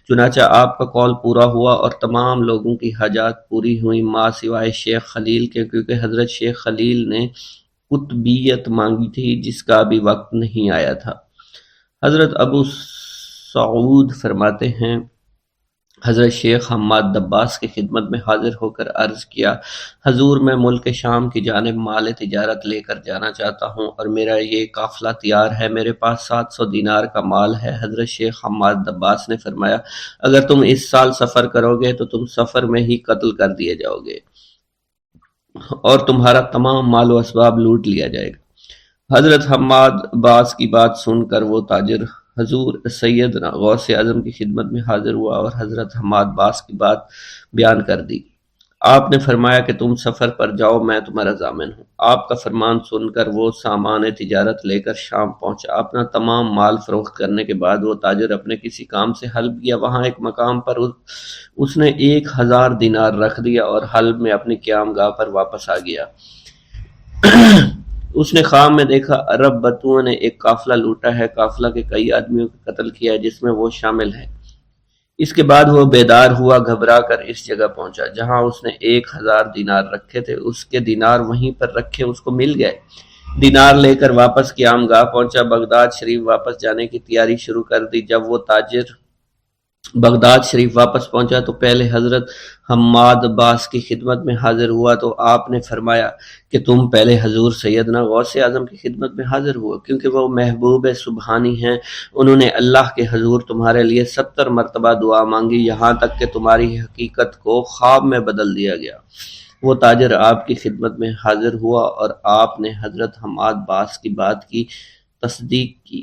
چنانچہ آپ کا قول پورا ہوا اور تمام لوگوں کی حاجات پوری ہوئی ماں سوائے شیخ خلیل کے، کیونکہ حضرت شیخ خلیل نے قطبیت مانگی تھی جس کا ابھی وقت نہیں آیا تھا۔ حضرت ابو سعود فرماتے ہیں حضرت شیخ حماد دباس کی خدمت میں حاضر ہو کر عرض کیا حضور میں ملک شام کی جانب مال تجارت لے کر جانا چاہتا ہوں اور میرا یہ قافلہ تیار ہے، میرے پاس 700 دینار کا مال ہے۔ حضرت شیخ حماد دباس نے فرمایا اگر تم اس سال سفر کرو گے تو تم سفر میں ہی قتل کر دیے جاؤ گے اور تمہارا تمام مال و اسباب لوٹ لیا جائے گا۔ حضرت حماد باس کی بات سن کر وہ تاجر حضور سیدنا غوث اعظم کی خدمت میں حاضر ہوا اور حضرت حماد باس کی بات بیان کر دی۔ آپ نے فرمایا کہ تم سفر پر جاؤ، میں تمہارا ضامن ہوں۔ آپ کا فرمان سن کر وہ سامان تجارت لے کر شام پہنچا۔ اپنا تمام مال فروخت کرنے کے بعد وہ تاجر اپنے کسی کام سے حلب گیا، وہاں ایک مقام پر اس نے 1000 دینار رکھ دیا اور حلب میں اپنی قیام گاہ پر واپس آ گیا۔ اس نے خواب میں دیکھا عرب بدوؤں نے ایک قافلہ لوٹا ہے، قافلہ کے کئی آدمیوں کو قتل کیا ہے جس میں وہ شامل ہے۔ اس کے بعد وہ بیدار ہوا، گھبرا کر اس جگہ پہنچا جہاں اس نے 1000 دینار رکھے تھے، اس کے دینار وہیں پر رکھے اس کو مل گئے۔ دینار لے کر واپس قیام گاہ پہنچا، بغداد شریف واپس جانے کی تیاری شروع کر دی۔ جب وہ تاجر بغداد شریف واپس پہنچا تو پہلے حضرت حماد عباس کی خدمت میں حاضر ہوا تو آپ نے فرمایا کہ تم پہلے حضور سیدنا غوث اعظم کی خدمت میں حاضر ہو، کیونکہ وہ محبوب سبحانی ہیں، انہوں نے اللہ کے حضور تمہارے لیے 70 مرتبہ دعا مانگی، یہاں تک کہ تمہاری حقیقت کو خواب میں بدل دیا گیا۔ وہ تاجر آپ کی خدمت میں حاضر ہوا اور آپ نے حضرت حماد عباس کی بات کی تصدیق کی۔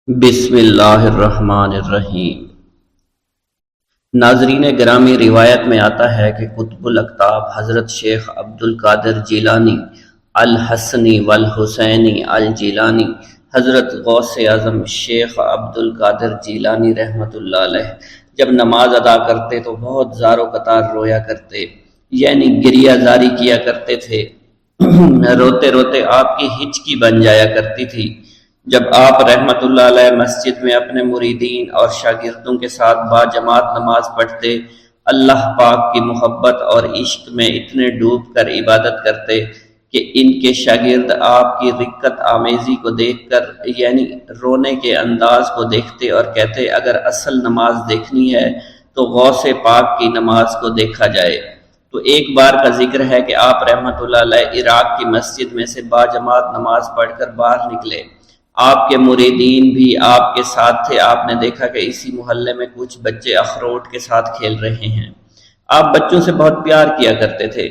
بسم اللہ الرحمن الرحیم۔ ناظرین گرامی، روایت میں آتا ہے کہ قطب الاقطاب حضرت شیخ عبد القادر جیلانی الحسنی والحسینی الجیلانی، حضرت غوث اعظم شیخ عبد القادر جیلانی رحمۃ اللہ علیہ جب نماز ادا کرتے تو بہت زار و قطار رویا کرتے، یعنی گریہ زاری کیا کرتے تھے۔ روتے روتے آپ کی ہچکی بن جایا کرتی تھی۔ جب آپ رحمت اللہ علیہ مسجد میں اپنے مریدین اور شاگردوں کے ساتھ باجماعت نماز پڑھتے، اللہ پاک کی محبت اور عشق میں اتنے ڈوب کر عبادت کرتے کہ ان کے شاگرد آپ کی رقت آمیزی کو دیکھ کر، یعنی رونے کے انداز کو دیکھتے اور کہتے اگر اصل نماز دیکھنی ہے تو غوث پاک کی نماز کو دیکھا جائے۔ تو ایک بار کا ذکر ہے کہ آپ رحمت اللہ علیہ عراق کی مسجد میں سے باجماعت نماز پڑھ کر باہر نکلے، آپ کے مریدین بھی آپ کے ساتھ تھے۔ آپ نے دیکھا کہ اسی محلے میں کچھ بچے اخروٹ کے ساتھ کھیل رہے ہیں۔ آپ بچوں سے بہت پیار کیا کرتے تھے،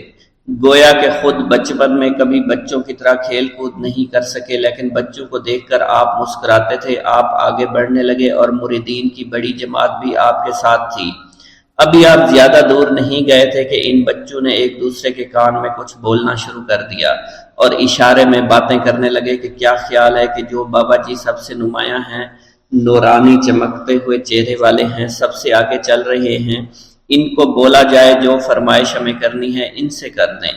گویا کہ خود بچپن میں کبھی بچوں کی طرح کھیل کود نہیں کر سکے، لیکن بچوں کو دیکھ کر آپ مسکراتے تھے۔ آپ آگے بڑھنے لگے اور مریدین کی بڑی جماعت بھی آپ کے ساتھ تھی۔ ابھی آپ زیادہ دور نہیں گئے تھے کہ ان بچوں نے ایک دوسرے کے کان میں کچھ بولنا شروع کر دیا اور اشارے میں باتیں کرنے لگے کہ کیا خیال ہے کہ جو بابا جی سب سے نمایاں ہیں، نورانی چمکتے ہوئے چہرے والے ہیں، سب سے آگے چل رہے ہیں، ان کو بولا جائے جو فرمائش ہمیں کرنی ہے ان سے کر دیں،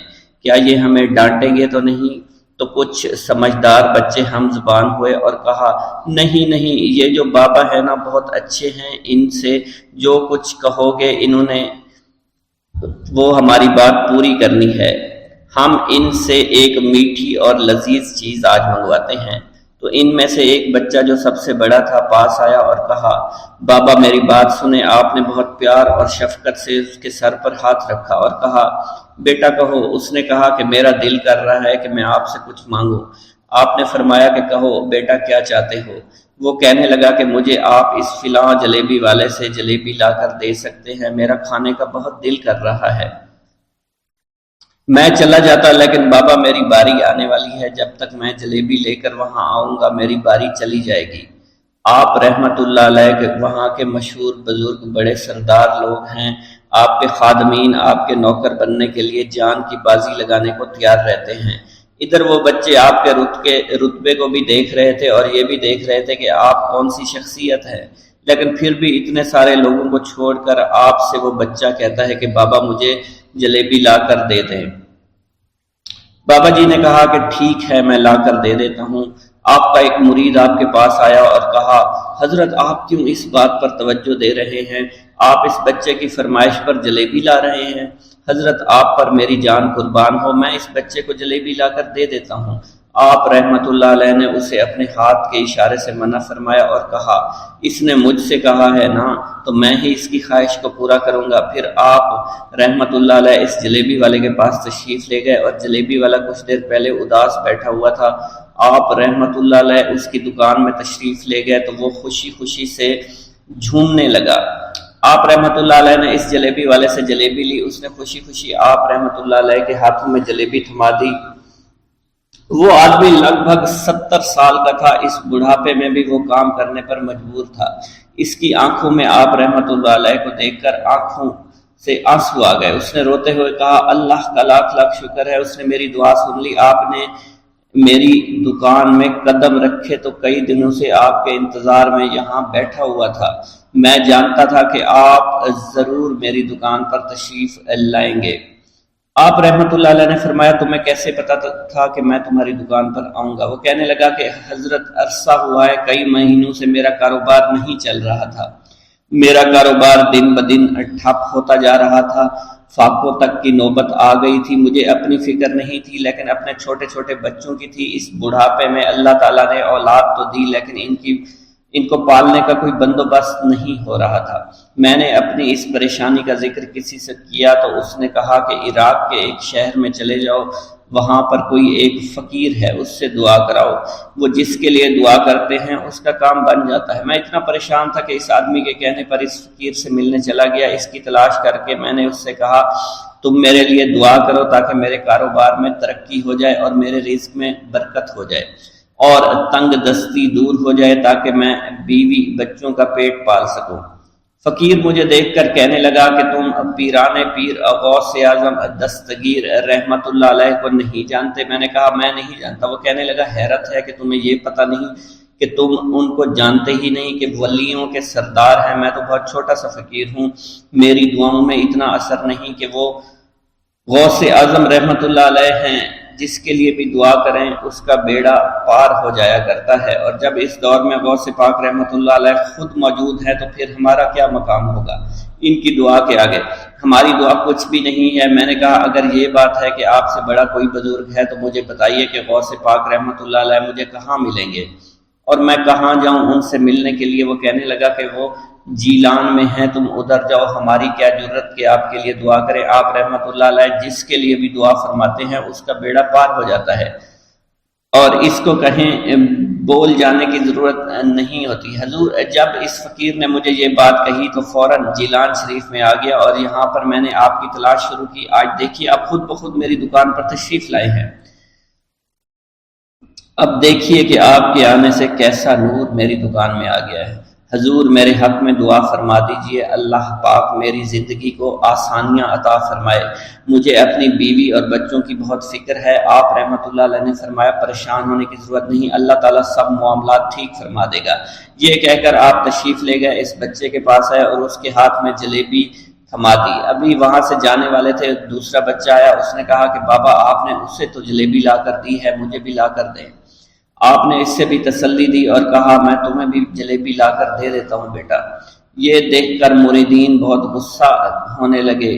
کیا یہ ہمیں ڈانٹیں گے تو نہیں؟ تو کچھ سمجھدار بچے ہم زبان ہوئے اور کہا نہیں نہیں، یہ جو بابا ہے نا بہت اچھے ہیں، ان سے جو کچھ کہو گے انہوں نے وہ ہماری بات پوری کرنی ہے، ہم ان سے ایک میٹھی اور لذیذ چیز آج منگواتے ہیں۔ تو ان میں سے ایک بچہ جو سب سے بڑا تھا پاس آیا اور کہا بابا میری بات سنیں۔ آپ نے بہت پیار اور شفقت سے اس کے سر پر ہاتھ رکھا اور کہا بیٹا کہو۔ اس نے کہا کہ میرا دل کر رہا ہے کہ میں آپ سے کچھ مانگوں۔ آپ نے فرمایا کہ کہو بیٹا کیا چاہتے ہو؟ وہ کہنے لگا کہ مجھے آپ اس فلاں جلیبی والے سے جلیبی لا کر دے سکتے ہیں، میرا کھانے کا بہت دل کر رہا ہے۔ میں چلا جاتا لیکن بابا میری باری آنے والی ہے، جب تک میں جلیبی لے کر وہاں آؤں گا میری باری چلی جائے گی۔ آپ رحمت اللہ علیہ کے وہاں کے مشہور بزرگ بڑے سردار لوگ ہیں، آپ کے خادمین آپ کے نوکر بننے کے لیے جان کی بازی لگانے کو تیار رہتے ہیں۔ ادھر وہ بچے آپ کے رتبے کو بھی دیکھ رہے تھے اور یہ بھی دیکھ رہے تھے کہ آپ کون سی شخصیت ہے، لیکن پھر بھی اتنے سارے لوگوں کو چھوڑ کر آپ سے وہ بچہ کہتا ہے کہ بابا مجھے جلیبی لا کر دے دیں۔ بابا جی نے کہا کہ ٹھیک ہے میں لا کر دے دیتا ہوں۔ آپ کا ایک مرید آپ کے پاس آیا اور کہا حضرت آپ کیوں اس بات پر توجہ دے رہے ہیں، آپ اس بچے کی فرمائش پر جلیبی لا رہے ہیں؟ حضرت آپ پر میری جان قربان ہو، میں اس بچے کو جلیبی لا کر دے دیتا ہوں۔ آپ رحمت اللہ علیہ نے اسے اپنے ہاتھ کے اشارے سے منع فرمایا اور کہا اس نے مجھ سے کہا ہے نا تو میں ہی اس کی خواہش کو پورا کروں گا۔ پھر آپ رحمت اللہ علیہ اس جلیبی والے کے پاس تشریف لے گئے اور جلیبی والا کچھ دیر پہلے اداس بیٹھا ہوا تھا۔ آپ رحمت اللہ علیہ اس کی دکان میں تشریف لے گئے تو وہ خوشی خوشی سے جھومنے لگا۔ آپ رحمت اللہ علیہ نے اس جلیبی والے سے جلیبی لی، اس نے خوشی خوشی آپ رحمت اللہ علیہ کے ہاتھوں میں جلیبی تھما دی۔ وہ آدمی لگ بھگ 70 سال کا تھا، اس بڑھاپے میں بھی وہ کام کرنے پر مجبور تھا۔ اس کی آنکھوں میں آپ رحمت اللہ علیہ کو دیکھ کر آنکھوں سے آنسو آ گئے۔ اس نے روتے ہوئے کہا اللہ کا لاکھ لاکھ شکر ہے، اس نے میری دعا سن لی۔ آپ نے میری دکان میں قدم رکھے تو کئی دنوں سے آپ کے انتظار میں یہاں بیٹھا ہوا تھا۔ میں جانتا تھا کہ آپ ضرور میری دکان پر تشریف لائیں گے۔ آپ رحمت اللہ علیہ نے فرمایا تمہیں کیسے پتا تھا کہ میں تمہاری دکان پر آؤں گا؟ وہ کہنے لگا کہ حضرت عرصہ ہوا ہے، کئی مہینوں سے میرا کاروبار نہیں چل رہا تھا، میرا کاروبار دن بدن ٹھپ ہوتا جا رہا تھا، فاقوں تک کی نوبت آ گئی تھی۔ مجھے اپنی فکر نہیں تھی لیکن اپنے چھوٹے چھوٹے بچوں کی تھی۔ اس بڑھاپے میں اللہ تعالیٰ نے اولاد تو دی لیکن ان کو پالنے کا کوئی بندوبست نہیں ہو رہا تھا۔ میں نے اپنی اس پریشانی کا ذکر کسی سے کیا تو اس نے کہا کہ عراق کے ایک شہر میں چلے جاؤ، وہاں پر کوئی ایک فقیر ہے، اس سے دعا کراؤ، وہ جس کے لیے دعا کرتے ہیں اس کا کام بن جاتا ہے۔ میں اتنا پریشان تھا کہ اس آدمی کے کہنے پر اس فقیر سے ملنے چلا گیا۔ اس کی تلاش کر کے میں نے اس سے کہا تم میرے لیے دعا کرو تاکہ میرے کاروبار میں ترقی ہو جائے اور میرے رزق میں برکت ہو جائے اور تنگ دستی دور ہو جائے تاکہ میں بیوی بچوں کا پیٹ پال سکوں۔ فقیر مجھے دیکھ کر کہنے لگا کہ تم پیران پیر غوث اعظم دستگیر رحمت اللہ علیہ کو نہیں جانتے؟ میں نے کہا میں نہیں جانتا۔ وہ کہنے لگا حیرت ہے کہ تمہیں یہ پتہ نہیں کہ تم ان کو جانتے ہی نہیں کہ ولیوں کے سردار ہیں۔ میں تو بہت چھوٹا سا فقیر ہوں، میری دعاؤں میں اتنا اثر نہیں کہ وہ غوث اعظم رحمت اللہ علیہ ہیں، جس کے لیے بھی دعا کریں اس کا بیڑا پار ہو جایا کرتا ہے، اور جب اس دور میں غوث پاک رحمت اللہ علیہ خود موجود ہے تو پھر ہمارا کیا مقام ہوگا ان کی دعا کے آگے؟ ہماری دعا کچھ بھی نہیں ہے۔ میں نے کہا اگر یہ بات ہے کہ آپ سے بڑا کوئی بزرگ ہے تو مجھے بتائیے کہ غوث پاک رحمت اللہ علیہ مجھے کہاں ملیں گے اور میں کہاں جاؤں ان سے ملنے کے لیے؟ وہ کہنے لگا کہ وہ جیلان میں ہیں، تم ادھر جاؤ، ہماری کیا جرت کہ آپ کے لیے دعا کریں۔ آپ رحمت اللہ علیہ جس کے لیے بھی دعا فرماتے ہیں اس کا بیڑا پار ہو جاتا ہے اور اس کو کہیں بول جانے کی ضرورت نہیں ہوتی۔ حضور جب اس فقیر نے مجھے یہ بات کہی تو فوراً جیلان شریف میں آ گیا اور یہاں پر میں نے آپ کی تلاش شروع کی۔ آج دیکھیے آپ خود بخود میری دکان پر تشریف لائے ہیں۔ اب دیکھیے کہ آپ کے آنے سے کیسا نور میری دکان میں آ گیا ہے۔ حضور میرے حق میں دعا فرما دیجئے، اللہ پاک میری زندگی کو آسانیاں عطا فرمائے، مجھے اپنی بیوی اور بچوں کی بہت فکر ہے۔ آپ رحمت اللہ علیہ نے فرمایا پریشان ہونے کی ضرورت نہیں، اللہ تعالیٰ سب معاملات ٹھیک فرما دے گا۔ یہ کہہ کر آپ تشریف لے گئے، اس بچے کے پاس آئے اور اس کے ہاتھ میں جلیبی تھما دی۔ ابھی وہاں سے جانے والے تھے، دوسرا بچہ آیا، اس نے کہا کہ بابا آپ نے اسے تو جلیبی لا کر دی ہے، مجھے بھی لا کر دیں۔ آپ نے اس سے بھی تسلی دی اور کہا میں تمہیں بھی جلیبی لا کر دے دیتا ہوں بیٹا۔ یہ دیکھ کر مریدین بہت غصہ ہونے لگے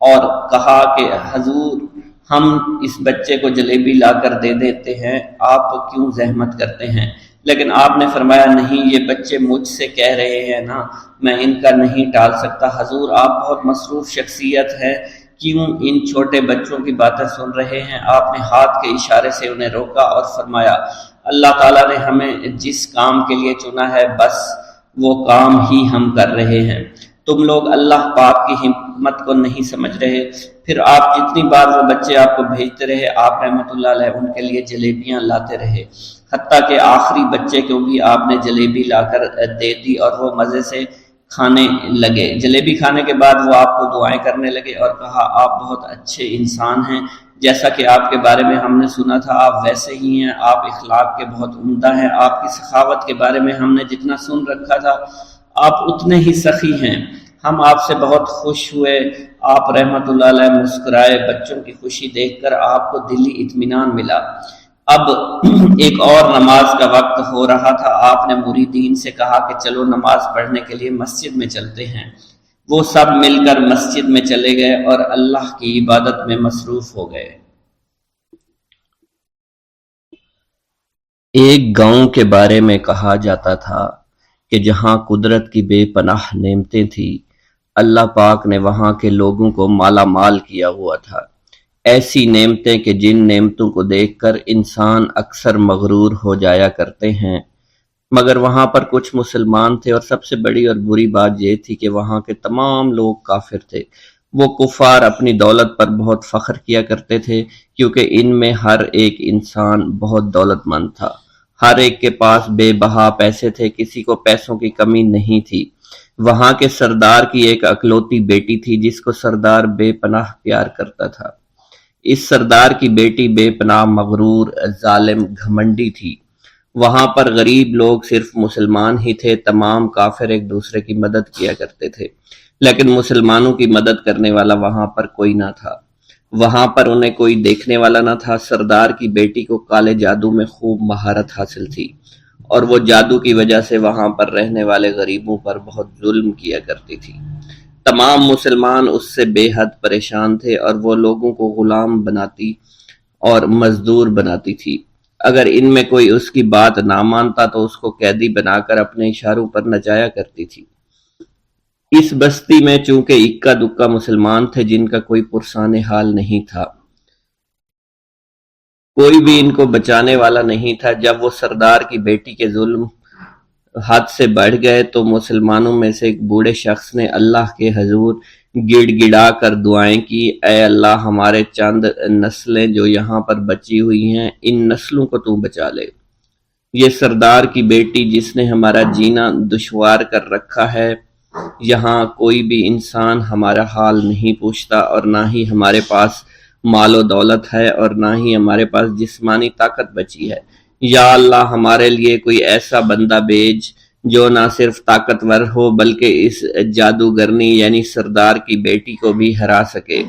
اور کہا کہ حضور ہم اس بچے کو جلیبی لا کر دے دیتے ہیں، آپ کیوں زحمت کرتے ہیں؟ لیکن آپ نے فرمایا نہیں، یہ بچے مجھ سے کہہ رہے ہیں نا، میں ان کا نہیں ٹال سکتا۔ حضور آپ بہت مصروف شخصیت ہے، کیوں ان چھوٹے بچوں کی باتیں سن رہے ہیں؟ آپ نے ہاتھ کے اشارے سے انہیں روکا اور فرمایا اللہ تعالیٰ نے ہمیں جس کام کے لیے چنا ہے بس وہ کام ہی ہم کر رہے ہیں، تم لوگ اللہ پاک کی حکمت کو نہیں سمجھ رہے۔ پھر آپ جتنی بار وہ بچے آپ کو بھیجتے رہے، آپ رحمت اللہ علیہ ان کے لیے جلیبیاں لاتے رہے، حتیٰ کہ آخری بچے کو بھی آپ نے جلیبی لا کر دے دی اور وہ مزے سے کھانے لگے۔ جلیبی کھانے کے بعد وہ آپ کو دعائیں کرنے لگے اور کہا آپ بہت اچھے انسان ہیں، جیسا کہ آپ کے بارے میں ہم نے سنا تھا آپ ویسے ہی ہیں، آپ اخلاق کے بہت عمدہ ہیں، آپ کی سخاوت کے بارے میں ہم نے جتنا سن رکھا تھا آپ اتنے ہی سخی ہیں، ہم آپ سے بہت خوش ہوئے۔ آپ رحمت اللہ علیہ مسکرائے، بچوں کی خوشی دیکھ کر آپ کو دلی اطمینان ملا۔ اب ایک اور نماز کا وقت ہو رہا تھا، آپ نے مریدین سے کہا کہ چلو نماز پڑھنے کے لیے مسجد میں چلتے ہیں۔ وہ سب مل کر مسجد میں چلے گئے اور اللہ کی عبادت میں مصروف ہو گئے۔ ایک گاؤں کے بارے میں کہا جاتا تھا کہ جہاں قدرت کی بے پناہ نعمتیں تھیں، اللہ پاک نے وہاں کے لوگوں کو مالا مال کیا ہوا تھا۔ ایسی نعمتیں کہ جن نعمتوں کو دیکھ کر انسان اکثر مغرور ہو جایا کرتے ہیں، مگر وہاں پر کچھ مسلمان تھے اور سب سے بڑی اور بری بات یہ تھی کہ وہاں کے تمام لوگ کافر تھے۔ وہ کفار اپنی دولت پر بہت فخر کیا کرتے تھے کیونکہ ان میں ہر ایک انسان بہت دولت مند تھا، ہر ایک کے پاس بے بہا پیسے تھے، کسی کو پیسوں کی کمی نہیں تھی۔ وہاں کے سردار کی ایک اکلوتی بیٹی تھی جس کو سردار بے پناہ پیار کرتا تھا۔ اس سردار کی بیٹی بے پناہ مغرور، ظالم، گھمنڈی تھی۔ وہاں پر غریب لوگ صرف مسلمان ہی تھے، تمام کافر ایک دوسرے کی مدد کیا کرتے تھے، لیکن مسلمانوں کی مدد کرنے والا وہاں پر کوئی نہ تھا۔ وہاں پر انہیں کوئی دیکھنے والا نہ تھا۔ سردار کی بیٹی کو کالے جادو میں خوب مہارت حاصل تھی اور وہ جادو کی وجہ سے وہاں پر رہنے والے غریبوں پر بہت ظلم کیا کرتی تھی۔ تمام مسلمان اس سے بے حد پریشان تھے اور وہ لوگوں کو غلام بناتی اور مزدور بناتی تھی۔ اگر ان میں کوئی اس کی بات نہ مانتا تو اس کو قیدی بنا کر اپنے اشاروں پر نچایا کرتی تھی۔ اس بستی میں چونکہ اکا دکا مسلمان تھے جن کا کوئی پرسان حال نہیں تھا، کوئی بھی ان کو بچانے والا نہیں تھا۔ جب وہ سردار کی بیٹی کے ظلم حد سے بڑھ گئے تو مسلمانوں میں سے ایک بوڑھے شخص نے اللہ کے حضور گڑ گڑا کر دعائیں کی، اے اللہ ہمارے چند نسلیں جو یہاں پر بچی ہوئی ہیں ان نسلوں کو تو بچا لے۔ یہ سردار کی بیٹی جس نے ہمارا جینا دشوار کر رکھا ہے، یہاں کوئی بھی انسان ہمارا حال نہیں پوچھتا، اور نہ ہی ہمارے پاس مال و دولت ہے اور نہ ہی ہمارے پاس جسمانی طاقت بچی ہے۔ یا اللہ ہمارے لیے کوئی ایسا بندہ بھیج جو نہ صرف طاقتور ہو بلکہ اس جادوگرنی یعنی سردار کی بیٹی کو بھی ہرا سکے۔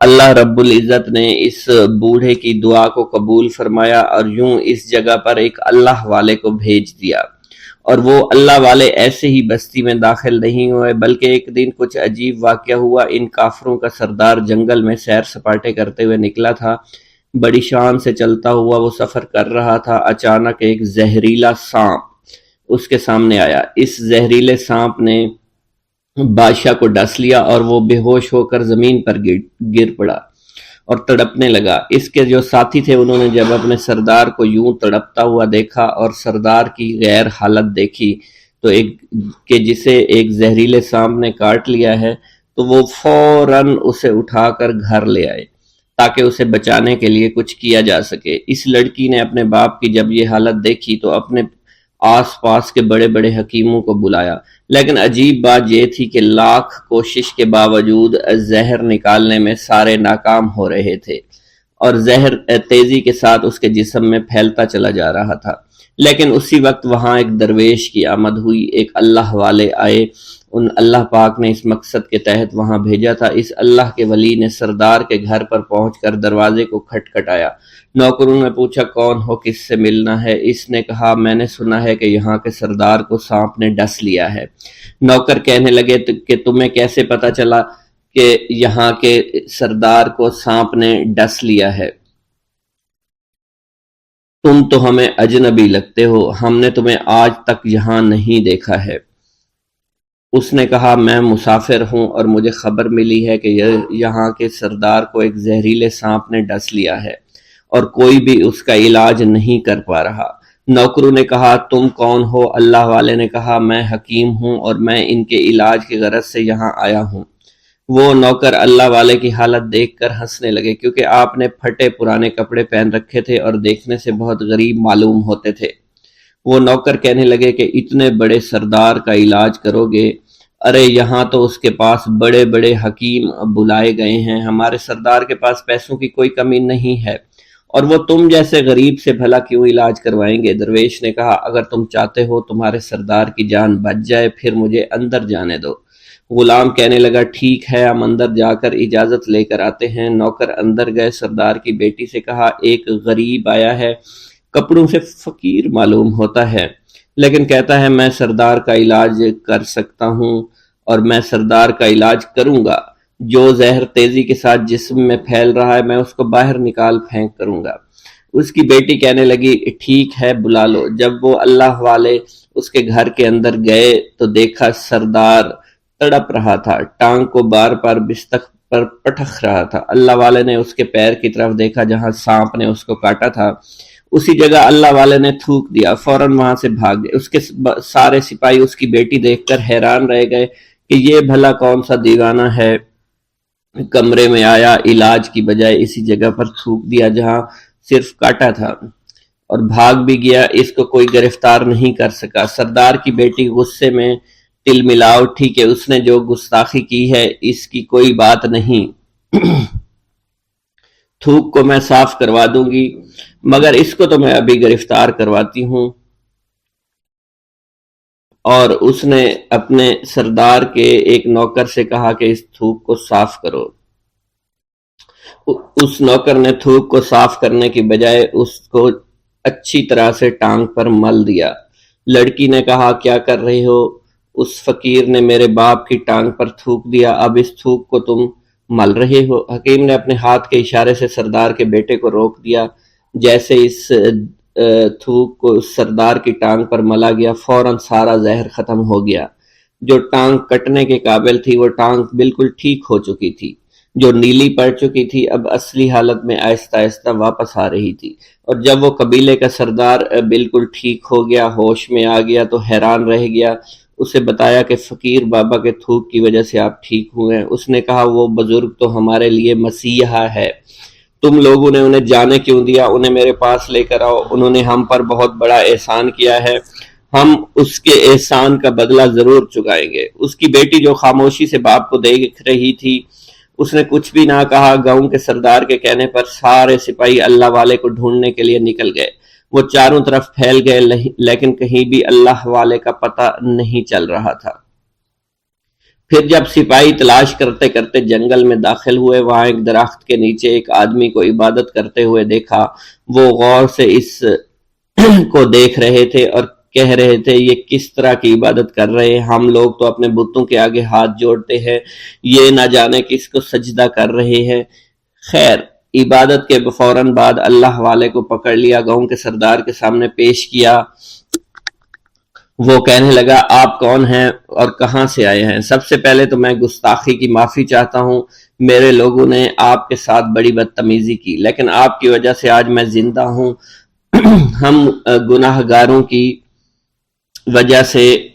اللہ رب العزت نے اس بوڑھے کی دعا کو قبول فرمایا اور یوں اس جگہ پر ایک اللہ والے کو بھیج دیا، اور وہ اللہ والے ایسے ہی بستی میں داخل نہیں ہوئے بلکہ ایک دن کچھ عجیب واقعہ ہوا۔ ان کافروں کا سردار جنگل میں سیر سپاٹے کرتے ہوئے نکلا تھا، بڑی شان سے چلتا ہوا وہ سفر کر رہا تھا۔ اچانک ایک زہریلا سانپ اس کے سامنے آیا۔ اس زہریلے سانپ نے بادشاہ کو ڈس لیا اور وہ بے ہوش ہو کر زمین پر گر پڑا اور تڑپنے لگا۔ اس کے جو ساتھی تھے انہوں نے جب اپنے سردار کو یوں تڑپتا ہوا دیکھا اور سردار کی غیر حالت دیکھی تو کہ جسے ایک زہریلے سانپ نے کاٹ لیا ہے، تو وہ فوراً اسے اٹھا کر گھر لے آئے تاکہ اسے بچانے کے لیے کچھ کیا جا سکے۔ اس لڑکی نے اپنے باپ کی جب یہ حالت دیکھی تو اپنے آس پاس کے بڑے بڑے حکیموں کو بلایا، لیکن عجیب بات یہ تھی کہ لاکھ کوشش کے باوجود زہر نکالنے میں سارے ناکام ہو رہے تھے اور زہر تیزی کے ساتھ اس کے جسم میں پھیلتا چلا جا رہا تھا۔ لیکن اسی وقت وہاں ایک درویش کی آمد ہوئی، ایک اللہ والے آئے، ان اللہ پاک نے اس مقصد کے تحت وہاں بھیجا تھا۔ اس اللہ کے ولی نے سردار کے گھر پر پہنچ کر دروازے کو کھٹکھٹایا۔ نوکروں نے پوچھا کون ہو، کس سے ملنا ہے؟ اس نے کہا میں نے سنا ہے کہ یہاں کے سردار کو سانپ نے ڈس لیا ہے۔ نوکر کہنے لگے کہ تمہیں کیسے پتا چلا کہ یہاں کے سردار کو سانپ نے ڈس لیا ہے؟ تم تو ہمیں اجنبی لگتے ہو، ہم نے تمہیں آج تک یہاں نہیں دیکھا ہے۔ اس نے کہا میں مسافر ہوں اور مجھے خبر ملی ہے کہ یہاں کے سردار کو ایک زہریلے سانپ نے ڈس لیا ہے اور کوئی بھی اس کا علاج نہیں کر پا رہا۔ نوکروں نے کہا تم کون ہو؟ اللہ والے نے کہا میں حکیم ہوں اور میں ان کے علاج کی غرض سے یہاں آیا ہوں۔ وہ نوکر اللہ والے کی حالت دیکھ کر ہنسنے لگے کیونکہ آپ نے پھٹے پرانے کپڑے پہن رکھے تھے اور دیکھنے سے بہت غریب معلوم ہوتے تھے۔ وہ نوکر کہنے لگے کہ اتنے بڑے سردار کا علاج کرو گے؟ ارے یہاں تو اس کے پاس بڑے بڑے حکیم بلائے گئے ہیں، ہمارے سردار کے پاس پیسوں کی کوئی کمی نہیں ہے، اور وہ تم جیسے غریب سے بھلا کیوں علاج کروائیں گے؟ درویش نے کہا اگر تم چاہتے ہو تمہارے سردار کی جان بچ جائے پھر مجھے اندر جانے دو۔ غلام کہنے لگا ٹھیک ہے ہم اندر جا کر اجازت لے کر آتے ہیں۔ نوکر اندر گئے، سردار کی بیٹی سے کہا ایک غریب آیا ہے، کپڑوں سے فقیر معلوم ہوتا ہے لیکن کہتا ہے میں سردار کا علاج کر سکتا ہوں اور میں سردار کا علاج کروں گا۔ جو زہر تیزی کے ساتھ جسم میں پھیل رہا ہے میں اس کو باہر نکال پھینک کروں گا۔ اس کی بیٹی کہنے لگی ٹھیک ہے بلا لو۔ جب وہ اللہ والے اس کے گھر کے اندر گئے تو دیکھا سردار تڑپ رہا تھا، ٹانگ کو بار بار بستر پر پٹخ رہا تھا۔ اللہ والے نے اس کے پیر کی طرف دیکھا جہاں سانپ نے اس کو کاٹا تھا، اسی جگہ اللہ والے نے تھوک دیا، فوراً وہاں سے بھاگ گئے۔ اس کے سارے سپاہی اس کی بیٹی دیکھ کر حیران رہ گئے کہ یہ بھلا کون سا دیوانہ ہے، کمرے میں آیا علاج کی بجائے اسی جگہ پر تھوک دیا جہاں صرف کاٹا تھا اور بھاگ بھی گیا، اس کو کوئی گرفتار نہیں کر سکا۔ سردار کی بیٹی غصے میں تل ملا اٹھی کہ اس نے جو گستاخی کی ہے اس کی کوئی بات نہیں، تھوک کو میں صاف کروا دوں گی مگر اس کو تو میں ابھی گرفتار کرواتی ہوں۔ اور اس نے اپنے سردار کے ایک نوکر سے کہا کہ اس تھوک کو صاف کرو۔ اس نوکر نے تھوک کو صاف کرنے کی بجائے اس کو اچھی طرح سے ٹانگ پر مل دیا۔ لڑکی نے کہا کیا کر رہی ہو؟ اس فقیر نے میرے باپ کی ٹانگ پر تھوک دیا، اب اس تھوک کو تم مل رہے ہو؟ حکیم نے اپنے ہاتھ کے اشارے سے سردار کے بیٹے کو روک دیا۔ جیسے اس تھوک کو سردار کی ٹانگ پر ملا گیا، فوراً سارا زہر ختم ہو گیا۔ جو ٹانگ کٹنے کے قابل تھی وہ ٹانگ بالکل ٹھیک ہو چکی تھی، جو نیلی پڑ چکی تھی اب اصلی حالت میں آہستہ آہستہ واپس آ رہی تھی۔ اور جب وہ قبیلے کا سردار بالکل ٹھیک ہو گیا، ہوش میں آ گیا تو حیران رہ گیا۔ اسے بتایا کہ فقیر بابا کے تھوک کی وجہ سے آپ ٹھیک ہوئے ہیں۔ اس نے کہا وہ بزرگ تو ہمارے لیے مسیحا ہے، تم لوگوں نے انہیں جانے کیوں دیا؟ انہیں میرے پاس لے کر آؤ، انہوں نے ہم پر بہت بڑا احسان کیا ہے، ہم اس کے احسان کا بدلہ ضرور چکائیں گے۔ اس کی بیٹی جو خاموشی سے باپ کو دیکھ رہی تھی، اس نے کچھ بھی نہ کہا۔ گاؤں کے سردار کے کہنے پر سارے سپاہی اللہ والے کو ڈھونڈنے کے لیے نکل گئے۔ وہ چاروں طرف پھیل گئے لیکن کہیں بھی اللہ والے کا پتہ نہیں چل رہا تھا۔ پھر جب سپاہی تلاش کرتے کرتے جنگل میں داخل ہوئے، وہاں ایک درخت کے نیچے ایک آدمی کو عبادت کرتے ہوئے دیکھا۔ وہ غور سے اس کو دیکھ رہے تھے اور کہہ رہے تھے یہ کس طرح کی عبادت کر رہے ہیں؟ ہم لوگ تو اپنے بتوں کے آگے ہاتھ جوڑتے ہیں، یہ نہ جانے کس کو سجدہ کر رہے ہیں۔ خیر، عبادت کے فوراً بعد اللہ والے کو پکڑ لیا، گاؤں کے سردار کے سامنے پیش کیا۔ وہ کہنے لگا آپ کون ہیں اور کہاں سے آئے ہیں؟ سب سے پہلے تو میں گستاخی کی معافی چاہتا ہوں، میرے لوگوں نے آپ کے ساتھ بڑی بدتمیزی کی، لیکن آپ کی وجہ سے آج میں زندہ ہوں۔ ہم گناہ گاروں کی وجہ سے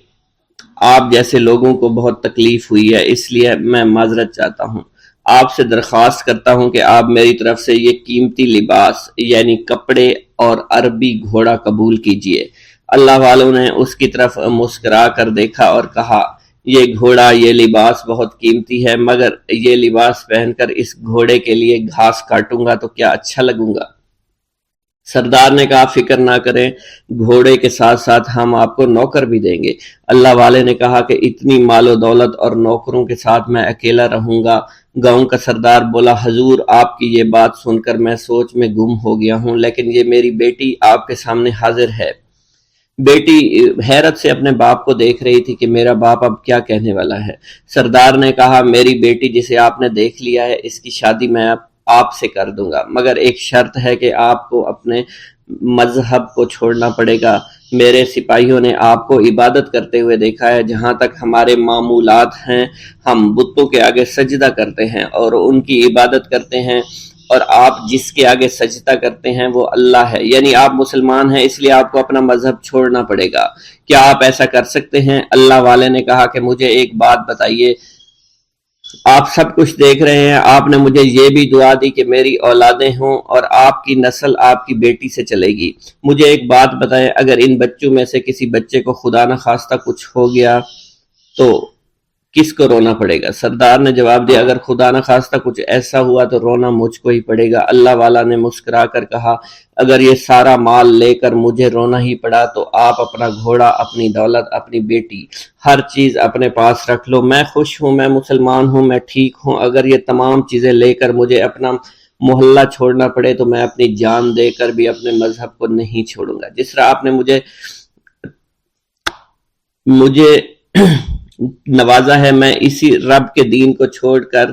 آپ جیسے لوگوں کو بہت تکلیف ہوئی ہے، اس لیے میں معذرت چاہتا ہوں۔ آپ سے درخواست کرتا ہوں کہ آپ میری طرف سے یہ قیمتی لباس یعنی کپڑے اور عربی گھوڑا قبول کیجئے۔ اللہ والوں نے اس کی طرف مسکرا کر دیکھا اور کہا یہ گھوڑا، یہ لباس بہت قیمتی ہے، مگر یہ لباس پہن کر اس گھوڑے کے لیے گھاس کاٹوں گا تو کیا اچھا لگوں گا؟ سردار نے کہا فکر نہ کریں، گھوڑے کے ساتھ ساتھ ہم آپ کو نوکر بھی دیں گے۔ اللہ والے نے کہا کہ اتنی مال و دولت اور نوکروں کے ساتھ میں اکیلا رہوں گا؟ گاؤں کا سردار بولا حضور آپ کی یہ بات سن کر میں سوچ میں گم ہو گیا ہوں، لیکن یہ میری بیٹی آپ کے سامنے حاضر ہے۔ بیٹی حیرت سے اپنے باپ کو دیکھ رہی تھی کہ میرا باپ اب کیا کہنے والا ہے۔ سردار نے کہا میری بیٹی جسے آپ نے دیکھ لیا ہے، اس کی شادی میں آپ سے کر دوں گا، مگر ایک شرط ہے کہ آپ کو اپنے مذہب کو چھوڑنا پڑے گا۔ میرے سپاہیوں نے آپ کو عبادت کرتے ہوئے دیکھا ہے، جہاں تک ہمارے معمولات ہیں ہم بتوں کے آگے سجدہ کرتے ہیں اور ان کی عبادت کرتے ہیں، اور آپ جس کے آگے سجدہ کرتے ہیں وہ اللہ ہے، یعنی آپ مسلمان ہیں، اس لیے آپ کو اپنا مذہب چھوڑنا پڑے گا۔ کیا آپ ایسا کر سکتے ہیں؟ اللہ والے نے کہا کہ مجھے ایک بات بتائیے، آپ سب کچھ دیکھ رہے ہیں، آپ نے مجھے یہ بھی دعا دی کہ میری اولادیں ہوں اور آپ کی نسل آپ کی بیٹی سے چلے گی۔ مجھے ایک بات بتائیں، اگر ان بچوں میں سے کسی بچے کو خدا نہ خواستہ کچھ ہو گیا تو کس کو رونا پڑے گا؟ سردار نے جواب دیا اگر خدا نہ خواستہ کچھ ایسا ہوا تو رونا مجھ کو ہی پڑے گا۔ اللہ والا نے مسکرا کر کہا اگر یہ سارا مال لے کر مجھے رونا ہی پڑا تو آپ اپنا گھوڑا، اپنی دولت، اپنی بیٹی، ہر چیز اپنے پاس رکھ لو۔ میں خوش ہوں، میں مسلمان ہوں، میں ٹھیک ہوں۔ اگر یہ تمام چیزیں لے کر مجھے اپنا محلہ چھوڑنا پڑے تو میں اپنی جان دے کر بھی اپنے مذہب کو نہیں چھوڑوں گا۔ جس طرح آپ نے مجھے نوازا ہے، میں اسی رب کے دین کو چھوڑ کر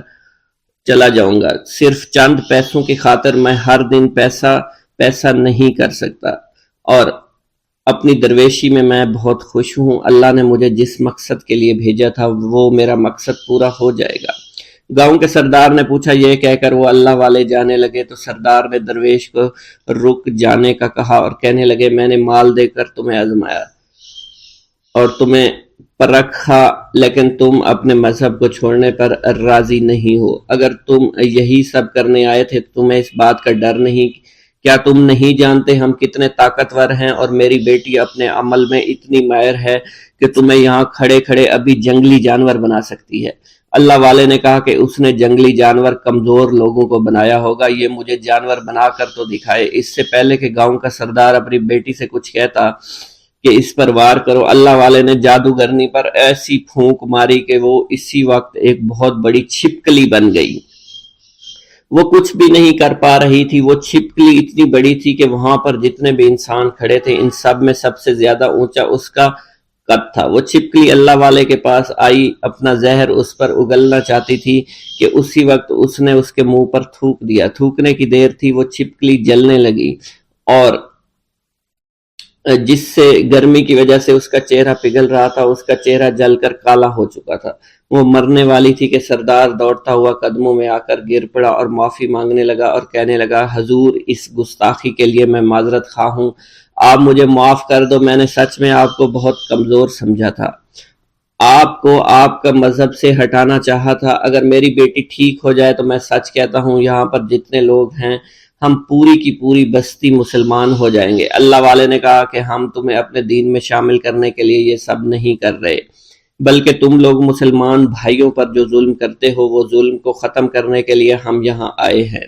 چلا جاؤں گا۔ صرف چند پیسوں کی خاطر میں ہر دن پیسہ نہیں کر سکتا، اور اپنی درویشی میں بہت خوش ہوں۔ اللہ نے مجھے جس مقصد کے لیے بھیجا تھا وہ میرا مقصد پورا ہو جائے گا۔ گاؤں کے سردار نے پوچھا، یہ کہہ کر وہ اللہ والے جانے لگے تو سردار نے درویش کو رک جانے کا کہا اور کہنے لگے میں نے مال دے کر تمہیں آزمایا اور تمہیں پرکھا، لیکن تم اپنے مذہب کو چھوڑنے پر راضی نہیں ہو۔ اگر تم یہی سب کرنے آئے تھے تو تمہیں اس بات کا ڈر نہیں؟ کیا تم نہیں جانتے ہم کتنے طاقتور ہیں، اور میری بیٹی اپنے عمل میں اتنی ماہر ہے کہ تمہیں یہاں کھڑے کھڑے ابھی جنگلی جانور بنا سکتی ہے۔ اللہ والے نے کہا کہ اس نے جنگلی جانور کمزور لوگوں کو بنایا ہوگا، یہ مجھے جانور بنا کر تو دکھائے۔ اس سے پہلے کہ گاؤں کا سردار اپنی بیٹی سے کچھ کہتا کہ اس پر وار کرو، اللہ والے نے جادوگرنی پر ایسی پھونک ماری کہ وہ اسی وقت ایک بہت بڑی چھپکلی بن گئی۔ وہ کچھ بھی نہیں کر پا رہی تھی، وہ چھپکلی اتنی بڑی تھی کہ وہاں پر جتنے بھی انسان کھڑے تھے ان سب میں سب سے زیادہ اونچا اس کا قد تھا۔ وہ چھپکلی اللہ والے کے پاس آئی، اپنا زہر اس پر اگلنا چاہتی تھی کہ اسی وقت اس نے اس کے منہ پر تھوک دیا۔ تھوکنے کی دیر تھی، وہ چھپکلی جلنے لگی اور جس سے گرمی کی وجہ سے اس کا چہرہ پگھل رہا تھا، اس کا چہرہ جل کر کالا ہو چکا تھا۔ وہ مرنے والی تھی کہ سردار دوڑتا ہوا قدموں میں آ کر گر پڑا اور معافی مانگنے لگا اور کہنے لگا، حضور اس گستاخی کے لیے میں معذرت خواہ ہوں، آپ مجھے معاف کر دو، میں نے سچ میں آپ کو بہت کمزور سمجھا تھا، آپ کو آپ کا مذہب سے ہٹانا چاہا تھا۔ اگر میری بیٹی ٹھیک ہو جائے تو میں سچ کہتا ہوں یہاں پر جتنے لوگ ہیں ہم پوری کی پوری بستی مسلمان ہو جائیں گے۔ اللہ والے نے کہا کہ ہم تمہیں اپنے دین میں شامل کرنے کے لیے یہ سب نہیں کر رہے، بلکہ تم لوگ مسلمان بھائیوں پر جو ظلم کرتے ہو وہ ظلم کو ختم کرنے کے لیے ہم یہاں آئے ہیں۔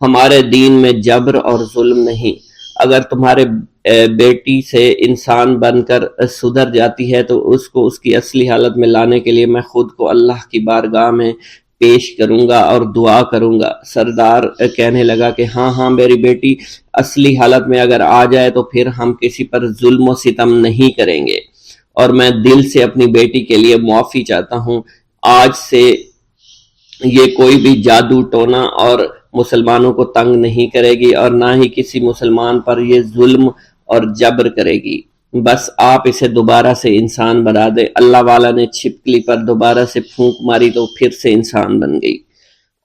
ہمارے دین میں جبر اور ظلم نہیں۔ اگر تمہارے بیٹی سے انسان بن کر سدھر جاتی ہے تو اس کو اس کی اصلی حالت میں لانے کے لیے میں خود کو اللہ کی بارگاہ میں پیش کروں گا اور دعا کروں گا۔ سردار کہنے لگا کہ ہاں میری بیٹی اصلی حالت میں اگر آ جائے تو پھر ہم کسی پر ظلم و ستم نہیں کریں گے، اور میں دل سے اپنی بیٹی کے لیے معافی چاہتا ہوں۔ آج سے یہ کوئی بھی جادو ٹونا اور مسلمانوں کو تنگ نہیں کرے گی اور نہ ہی کسی مسلمان پر یہ ظلم اور جبر کرے گی۔ بس آپ اسے دوبارہ سے انسان بنا دے۔ اللہ والا نے چھپکلی پر دوبارہ سے پھونک ماری تو پھر سے انسان بن گئی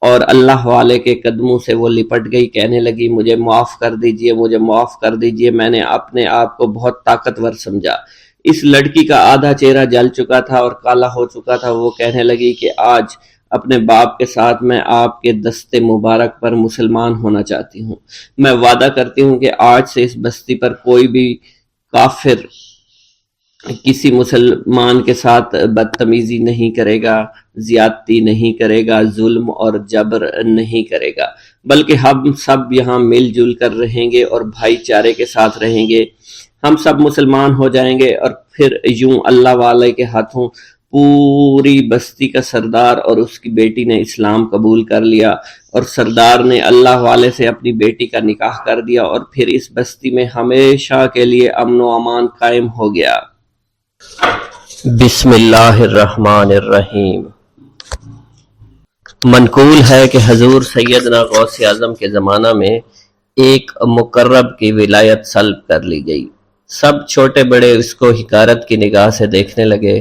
اور اللہ والے کے قدموں سے وہ لپٹ گئی، کہنے لگی مجھے معاف کر دیجئے، مجھے معاف کر دیجئے، میں نے اپنے آپ کو بہت طاقتور سمجھا۔ اس لڑکی کا آدھا چہرہ جل چکا تھا اور کالا ہو چکا تھا۔ وہ کہنے لگی کہ آج اپنے باپ کے ساتھ میں آپ کے دست مبارک پر مسلمان ہونا چاہتی ہوں۔ میں وعدہ کرتی ہوں کہ آج سے اس بستی پر کوئی بھی کافر کسی مسلمان کے ساتھ بدتمیزی نہیں کرے گا، زیادتی نہیں کرے گا، ظلم اور جبر نہیں کرے گا، بلکہ ہم سب یہاں مل جل کر رہیں گے اور بھائی چارے کے ساتھ رہیں گے۔ ہم سب مسلمان ہو جائیں گے اور پھر یوں اللہ والے کے ہاتھوں پوری بستی کا سردار اور اس کی بیٹی نے اسلام قبول کر لیا اور سردار نے اللہ والے سے اپنی بیٹی کا نکاح کر دیا اور پھر اس بستی میں ہمیشہ کے لیے امن و امان قائم ہو گیا۔ بسم اللہ الرحمن الرحیم۔ منقول ہے کہ حضور سیدنا غوث اعظم کے زمانہ میں ایک مقرب کی ولایت سلب کر لی گئی۔ سب چھوٹے بڑے اس کو حقارت کی نگاہ سے دیکھنے لگے۔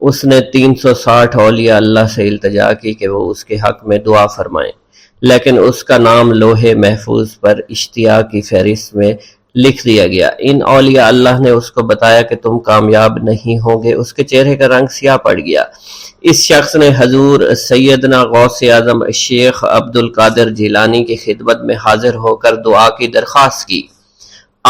اس نے 360 اولیاء اللہ سے التجا کی کہ وہ اس کے حق میں دعا فرمائیں، لیکن اس کا نام لوح محفوظ پر اشتیاق کی فہرست میں لکھ دیا گیا۔ ان اولیاء اللہ نے اس کو بتایا کہ تم کامیاب نہیں ہوں گے۔ اس کے چہرے کا رنگ سیاہ پڑ گیا۔ اس شخص نے حضور سیدنا غوث اعظم شیخ عبد القادر جیلانی کی خدمت میں حاضر ہو کر دعا کی درخواست کی۔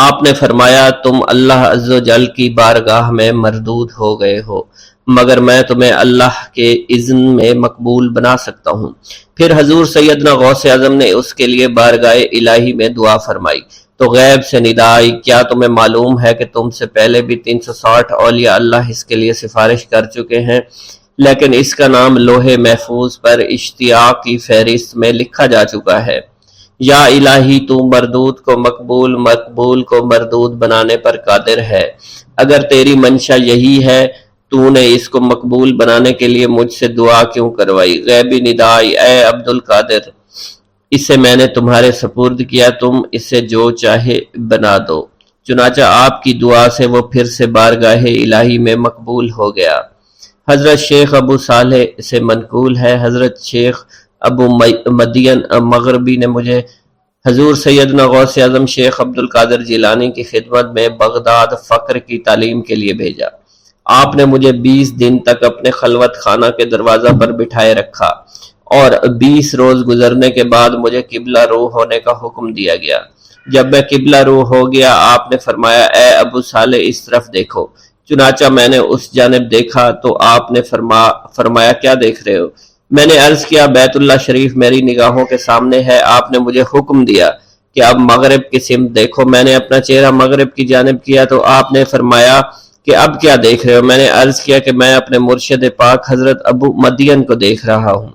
آپ نے فرمایا تم اللہ عز و جل کی بارگاہ میں مردود ہو گئے ہو، مگر میں تمہیں اللہ کے اذن میں مقبول بنا سکتا ہوں۔ پھر حضور سیدنا غوث اعظم نے اس کے لیے بارگاہ الہی میں دعا فرمائی تو غیب سے ندا آئی، کیا تمہیں معلوم ہے کہ تم سے پہلے بھی 360 اولیاء اللہ اس کے لیے سفارش کر چکے ہیں، لیکن اس کا نام لوح محفوظ پر اشتیاق کی فہرست میں لکھا جا چکا ہے۔ یا الہی تو مردود کو مقبول، مقبول کو مردود بنانے پر قادر ہے۔ اگر تیری منشا یہی ہے تو نے اس کو مقبول بنانے کے لیے مجھ سے دعا کیوں کروائی؟ غیبی ندا آئی، اے عبد القادر، اسے میں نے تمہارے سپرد کیا، تم اسے جو چاہے بنا دو۔ چنانچہ آپ کی دعا سے وہ پھر سے بارگاہ الہی میں مقبول ہو گیا۔ حضرت شیخ ابو صالح سے منقول ہے، حضرت شیخ ابو مدین مغربی نے مجھے حضور سیدنا غوث اعظم شیخ عبد القادر جیلانی کی خدمت میں بغداد فقر کی تعلیم کے لیے بھیجا۔ آپ نے مجھے 20 دن تک اپنے خلوت خانہ کے دروازہ پر بٹھائے رکھا اور 20 روز گزرنے کے بعد مجھے قبلہ رو ہونے کا حکم دیا گیا۔ جب میں قبلہ رو ہو گیا آپ نے فرمایا اے ابو صالح اس طرف دیکھو۔ چنانچہ میں نے اس جانب دیکھا تو آپ نے فرمایا کیا دیکھ رہے ہو؟ میں نے عرض کیا بیت اللہ شریف میری نگاہوں کے سامنے ہے۔ آپ نے مجھے حکم دیا کہ اب مغرب کی سمت دیکھو۔ میں نے اپنا چہرہ مغرب کی جانب کیا تو آپ نے فرمایا کہ اب کیا دیکھ رہے ہو؟ میں نے عرض کیا کہ میں اپنے مرشد پاک حضرت ابو مدین کو دیکھ رہا ہوں۔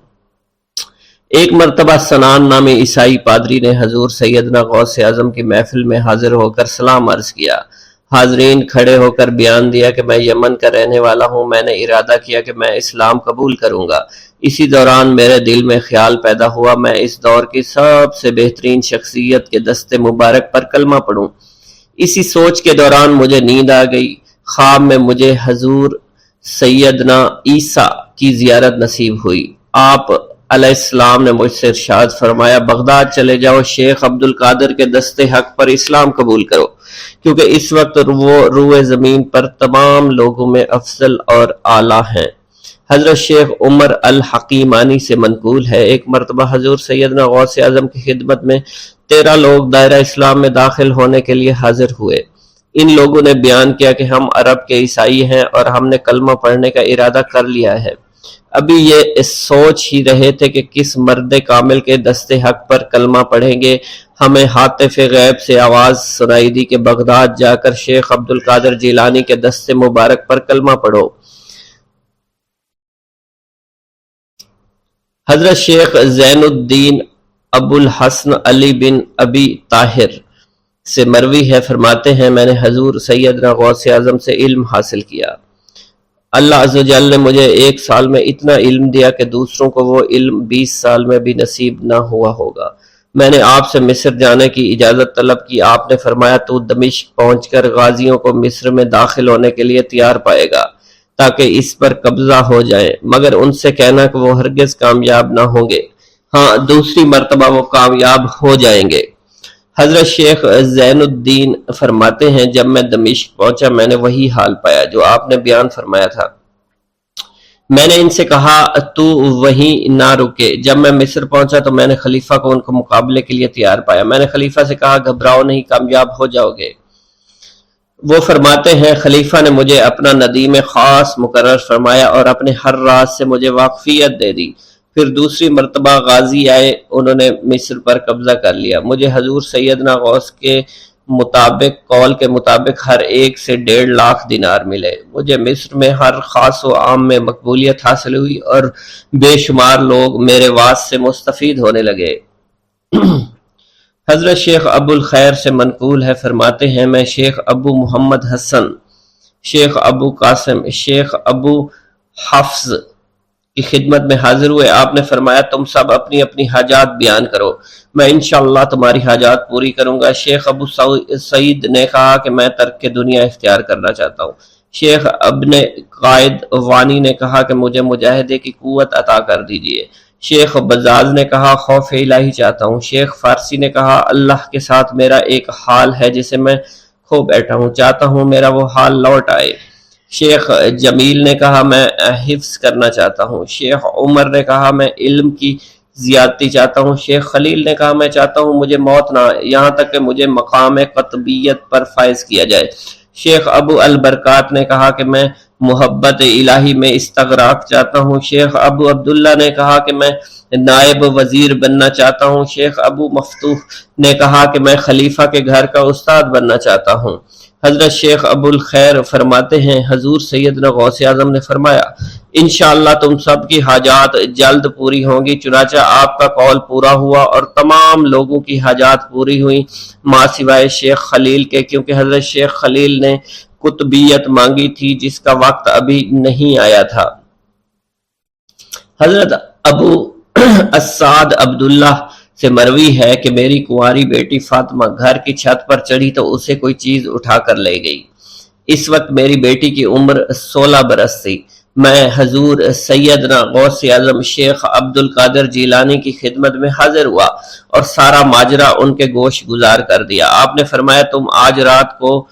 ایک مرتبہ سنان نامی عیسائی پادری نے حضور سیدنا غوث اعظم کی محفل میں حاضر ہو کر سلام عرض کیا۔ حاضرین کھڑے ہو کر بیان دیا کہ میں یمن کا رہنے والا ہوں، میں نے ارادہ کیا کہ میں اسلام قبول کروں گا۔ اسی دوران میرے دل میں خیال پیدا ہوا میں اس دور کی سب سے بہترین شخصیت کے دست مبارک پر کلمہ پڑھوں۔ اسی سوچ کے دوران مجھے نیند آ گئی۔ خواب میں مجھے حضور سیدنا عیسیٰ کی زیارت نصیب ہوئی۔ آپ علیہ السلام نے مجھ سے ارشاد فرمایا، بغداد چلے جاؤ، شیخ عبد القادر کے دست حق پر اسلام قبول کرو، کیونکہ اس وقت وہ روئے زمین پر تمام لوگوں میں افضل اور اعلیٰ ہیں۔ حضرت شیخ عمر الحکیمانی سے منقول ہے، ایک مرتبہ حضور سیدنا غوث اعظم کی خدمت میں 13 لوگ دائرہ اسلام میں داخل ہونے کے لیے حاضر ہوئے۔ ان لوگوں نے بیان کیا کہ ہم عرب کے عیسائی ہیں اور ہم نے کلمہ پڑھنے کا ارادہ کر لیا ہے۔ ابھی یہ سوچ ہی رہے تھے کہ کس مرد کامل کے دست حق پر کلمہ پڑھیں گے۔ ہمیں ہاتف غیب سے آواز سنائی دی کہ بغداد جا کر شیخ عبد القادر جیلانی کے دست مبارک پر کلمہ پڑھو۔ حضرت شیخ زین الدین ابو الحسن علی بن ابی طاہر سے مروی ہے، فرماتے ہیں میں نے حضور سیدنا غوث اعظم سے علم حاصل کیا۔ اللہ عز و جل نے مجھے 1 سال میں اتنا علم دیا کہ دوسروں کو وہ علم 20 سال میں بھی نصیب نہ ہوا ہوگا۔ میں نے آپ سے مصر جانے کی اجازت طلب کی۔ آپ نے فرمایا تو دمشق پہنچ کر غازیوں کو مصر میں داخل ہونے کے لیے تیار پائے گا تاکہ اس پر قبضہ ہو جائے، مگر ان سے کہنا کہ وہ ہرگز کامیاب نہ ہوں گے، ہاں دوسری مرتبہ وہ کامیاب ہو جائیں گے۔ حضرت شیخ زین الدین فرماتے ہیں جب میں دمشق پہنچا میں نے وہی حال پایا جو آپ نے بیان فرمایا تھا۔ میں نے ان سے کہا تو وہیں نہ رکے۔ جب میں مصر پہنچا تو میں نے خلیفہ کو ان کو مقابلے کے لیے تیار پایا۔ میں نے خلیفہ سے کہا گھبراؤ نہیں، کامیاب ہو جاؤ گے۔ وہ فرماتے ہیں خلیفہ نے مجھے اپنا ندیم خاص مقرر فرمایا اور اپنے ہر راز سے مجھے واقفیت دے دی۔ پھر دوسری مرتبہ غازی آئے، انہوں نے مصر پر قبضہ کر لیا۔ مجھے حضور سیدنا غوث کے قول کے مطابق ہر ایک سے 1.5 لاکھ دینار ملے۔ مجھے مصر میں ہر خاص و عام میں مقبولیت حاصل ہوئی اور بے شمار لوگ میرے واعظ سے مستفید ہونے لگے۔ حضرت شیخ ابو الخیر سے منقول ہے، فرماتے ہیں میں شیخ ابو محمد حسن، شیخ ابو قاسم، شیخ ابو حفظ کی خدمت میں حاضر ہوئے۔ آپ نے فرمایا تم سب اپنی اپنی حاجات بیان کرو، میں انشاءاللہ تمہاری حاجات پوری کروں گا۔ شیخ ابو سعید نے کہا کہ میں ترک دنیا اختیار کرنا چاہتا ہوں۔ شیخ ابن قائد وانی نے کہا کہ مجھے مجاہدے کی قوت عطا کر دیجئے۔ شیخ بزاز نے کہا خوف الہی چاہتا ہوں۔ شیخ فارسی نے کہا اللہ کے ساتھ میرا ایک حال ہے جسے میں کھو بیٹھا ہوں، چاہتا ہوں میرا وہ حال لوٹ آئے۔ شیخ جمیل نے کہا میں حفظ کرنا چاہتا ہوں۔ شیخ عمر نے کہا میں علم کی زیادتی چاہتا ہوں۔ شیخ خلیل نے کہا میں چاہتا ہوں مجھے موت نہ آئے، یہاں تک کہ مجھے مقام قطبیت پر فائز کیا جائے۔ شیخ ابو البرکات نے کہا کہ میں محبت الہی میں استغراق چاہتا ہوں۔ شیخ ابو عبداللہ نے کہا کہ میں نائب وزیر بننا چاہتا ہوں۔ شیخ ابو مفتوح نے کہا کہ میں خلیفہ کے گھر کا استاد بننا چاہتا ہوں۔ حضرت شیخ ابو الخیر فرماتے ہیں حضور سیدنا غوث اعظم نے فرمایا انشاءاللہ تم سب کی حاجات جلد پوری ہوں گی۔ چنانچہ آپ کا قول پورا ہوا اور تمام لوگوں کی حاجات پوری ہوئیں ماں سوائے شیخ خلیل کے، کیونکہ حضرت شیخ خلیل نے قطبیت مانگی تھی جس کا وقت ابھی نہیں آیا تھا۔ حضرت ابو السعد عبداللہ سے مروی ہے کہ میری کنواری بیٹی فاطمہ گھر کی چھت پر چڑھی تو اسے کوئی چیز اٹھا کر لے گئی۔ اس وقت میری بیٹی کی عمر 16 برس تھی۔ میں حضور سیدنا غوث اعظم شیخ عبد القادر جیلانی کی خدمت میں حاضر ہوا اور سارا ماجرا ان کے گوش گزار کر دیا۔ آپ نے فرمایا تم آج رات کو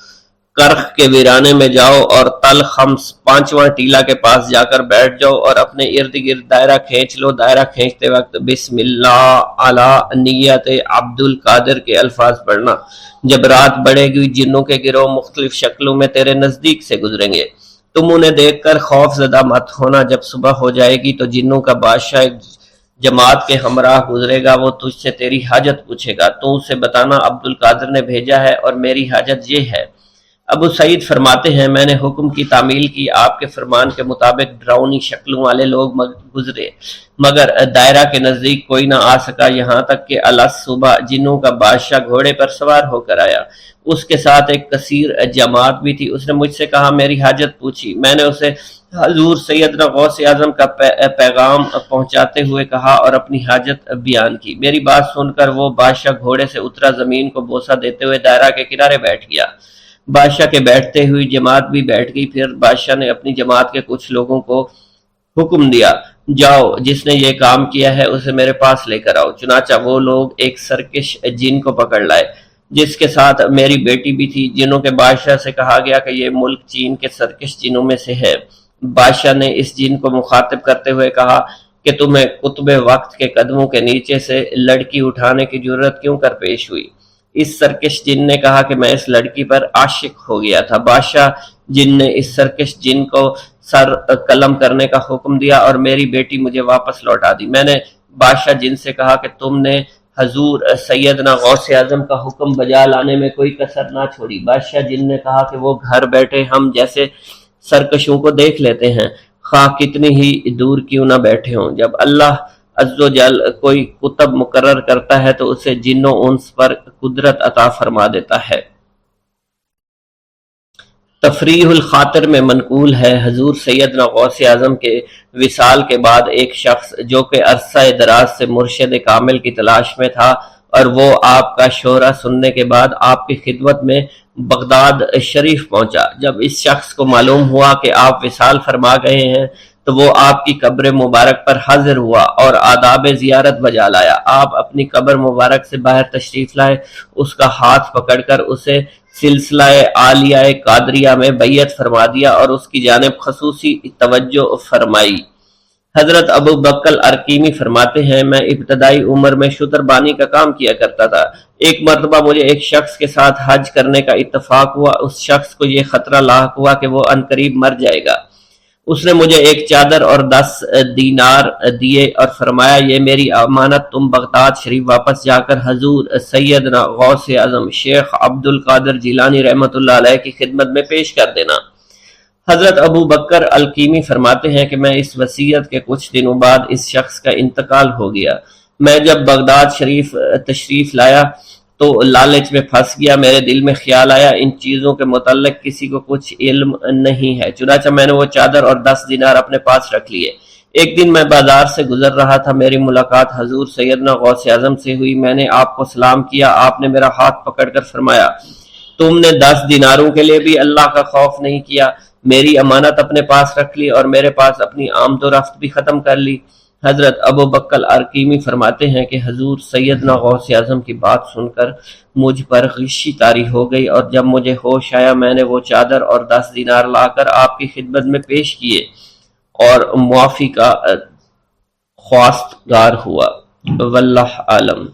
کرخ کے ویرانے میں جاؤ اور تل خمس 5واں ٹیلا کے پاس جا کر بیٹھ جاؤ اور اپنے ارد گرد دائرہ کھینچ لو۔ دائرہ کھینچتے وقت بسم اللہ علی نیت عبد القادر کے الفاظ پڑھنا۔ جب رات بڑھے گی جنوں کے گروہ مختلف شکلوں میں تیرے نزدیک سے گزریں گے، تم انہیں دیکھ کر خوف زدہ مت ہونا۔ جب صبح ہو جائے گی تو جنوں کا بادشاہ ایک جماعت کے ہمراہ گزرے گا، وہ تجھ سے تیری حاجت پوچھے گا، تو اسے بتانا عبد القادر نے بھیجا ہے اور میری حاجت یہ ہے۔ ابو سعید فرماتے ہیں میں نے حکم کی تعمیل کی، آپ کے فرمان کے مطابق ڈراؤنی شکلوں والے لوگ گزرے مگر دائرہ کے نزدیک کوئی نہ آ سکا، یہاں تک کہ صبح جنوں کا بادشاہ گھوڑے پر سوار ہو کر آیا۔ اس کے ساتھ ایک کثیر جماعت بھی تھی۔ اس نے مجھ سے کہا، میری حاجت پوچھی۔ میں نے اسے حضور سیدنا غوث اعظم کا پیغام پہنچاتے ہوئے کہا اور اپنی حاجت بیان کی۔ میری بات سن کر وہ بادشاہ گھوڑے سے اترا، زمین کو بوسہ دیتے ہوئے دائرہ کے کنارے بیٹھ گیا۔ بادشاہ کے بیٹھتے ہوئی جماعت بھی بیٹھ گئی۔ پھر بادشاہ نے اپنی جماعت کے کچھ لوگوں کو حکم دیا، جاؤ، جس نے یہ کام کیا ہے اسے میرے پاس لے کر آؤ۔ چنانچہ وہ لوگ ایک سرکش جن کو پکڑ لائے، جس کے ساتھ میری بیٹی بھی تھی۔ جنوں کے بادشاہ سے کہا گیا کہ یہ ملک چین کے سرکش جنوں میں سے ہے۔ بادشاہ نے اس جن کو مخاطب کرتے ہوئے کہا کہ تمہیں قطب وقت کے قدموں کے نیچے سے لڑکی اٹھانے کی جرت کیوں کر پیش ہوئی؟ اس سرکش جن نے کہا کہ میں اس لڑکی پر عاشق ہو گیا تھا۔ بادشاہ جن نے اس سرکش جن کو سر قلم کرنے کا حکم دیا اور میری بیٹی مجھے واپس لوٹا دی۔ میں نے بادشاہ جن سے کہا کہ تم نے حضور سیدنا غوث اعظم کا حکم بجا لانے میں کوئی کسر نہ چھوڑی۔ بادشاہ جن نے کہا کہ وہ گھر بیٹھے ہم جیسے سرکشوں کو دیکھ لیتے ہیں، خواہ کتنی ہی دور کیوں نہ بیٹھے ہوں۔ جب اللہ عز و جل کوئی قطب مقرر کرتا ہے تو اسے جن و انس پر قدرت عطا فرما دیتا ہے۔ تفریح الخاطر میں منقول ہے، حضور سیدنا غوث اعظم کے وصال کے بعد ایک شخص جو کہ عرصہ دراز سے مرشد کامل کی تلاش میں تھا اور وہ آپ کا شورا سننے کے بعد آپ کی خدمت میں بغداد شریف پہنچا۔ جب اس شخص کو معلوم ہوا کہ آپ وصال فرما گئے ہیں تو وہ آپ کی قبر مبارک پر حاضر ہوا اور آداب زیارت بجا لایا۔ آپ اپنی قبر مبارک سے باہر تشریف لائے، اس کا ہاتھ پکڑ کر اسے سلسلہ عالیہ قادریہ میں بیعت فرما دیا اور اس کی جانب خصوصی توجہ فرمائی۔ حضرت ابو بکر ارقیمی فرماتے ہیں، میں ابتدائی عمر میں شتر بانی کا کام کیا کرتا تھا۔ ایک مرتبہ مجھے ایک شخص کے ساتھ حج کرنے کا اتفاق ہوا۔ اس شخص کو یہ خطرہ لاحق ہوا کہ وہ عنقریب مر جائے گا۔ اس نے مجھے ایک چادر اور 10 دینار دیے اور فرمایا، یہ میری امانت تم بغداد شریف واپس جا کر حضور سیدنا غوث اعظم شیخ عبد القادر جیلانی رحمۃ اللہ علیہ کی خدمت میں پیش کر دینا۔ حضرت ابو بکر الکیمی فرماتے ہیں کہ میں اس وصیت کے کچھ دنوں بعد اس شخص کا انتقال ہو گیا۔ میں جب بغداد شریف تشریف لایا تو لالچ میں پھنس گیا۔ میرے دل میں خیال آیا ان چیزوں کے متعلق کسی کو کچھ علم نہیں ہے، چنانچہ میں نے وہ چادر اور 10 دینار اپنے پاس رکھ لیے۔ ایک دن میں بازار سے گزر رہا تھا، میری ملاقات حضور سیدنا غوث اعظم سے ہوئی۔ میں نے آپ کو سلام کیا، آپ نے میرا ہاتھ پکڑ کر فرمایا، تم نے 10 دیناروں کے لیے بھی اللہ کا خوف نہیں کیا، میری امانت اپنے پاس رکھ لی اور میرے پاس اپنی آمد و رفت بھی ختم کر لی۔ حضرت ابو بکر ارقیمی فرماتے ہیں کہ حضور سیدنا غوث اعظم کی بات سن کر مجھ پر غشی طاری ہو گئی اور جب مجھے ہوش آیا میں نے وہ چادر اور 10 دینار لا کر آپ کی خدمت میں پیش کیے اور معافی کا خواستگار ہوا۔ واللہ عالم۔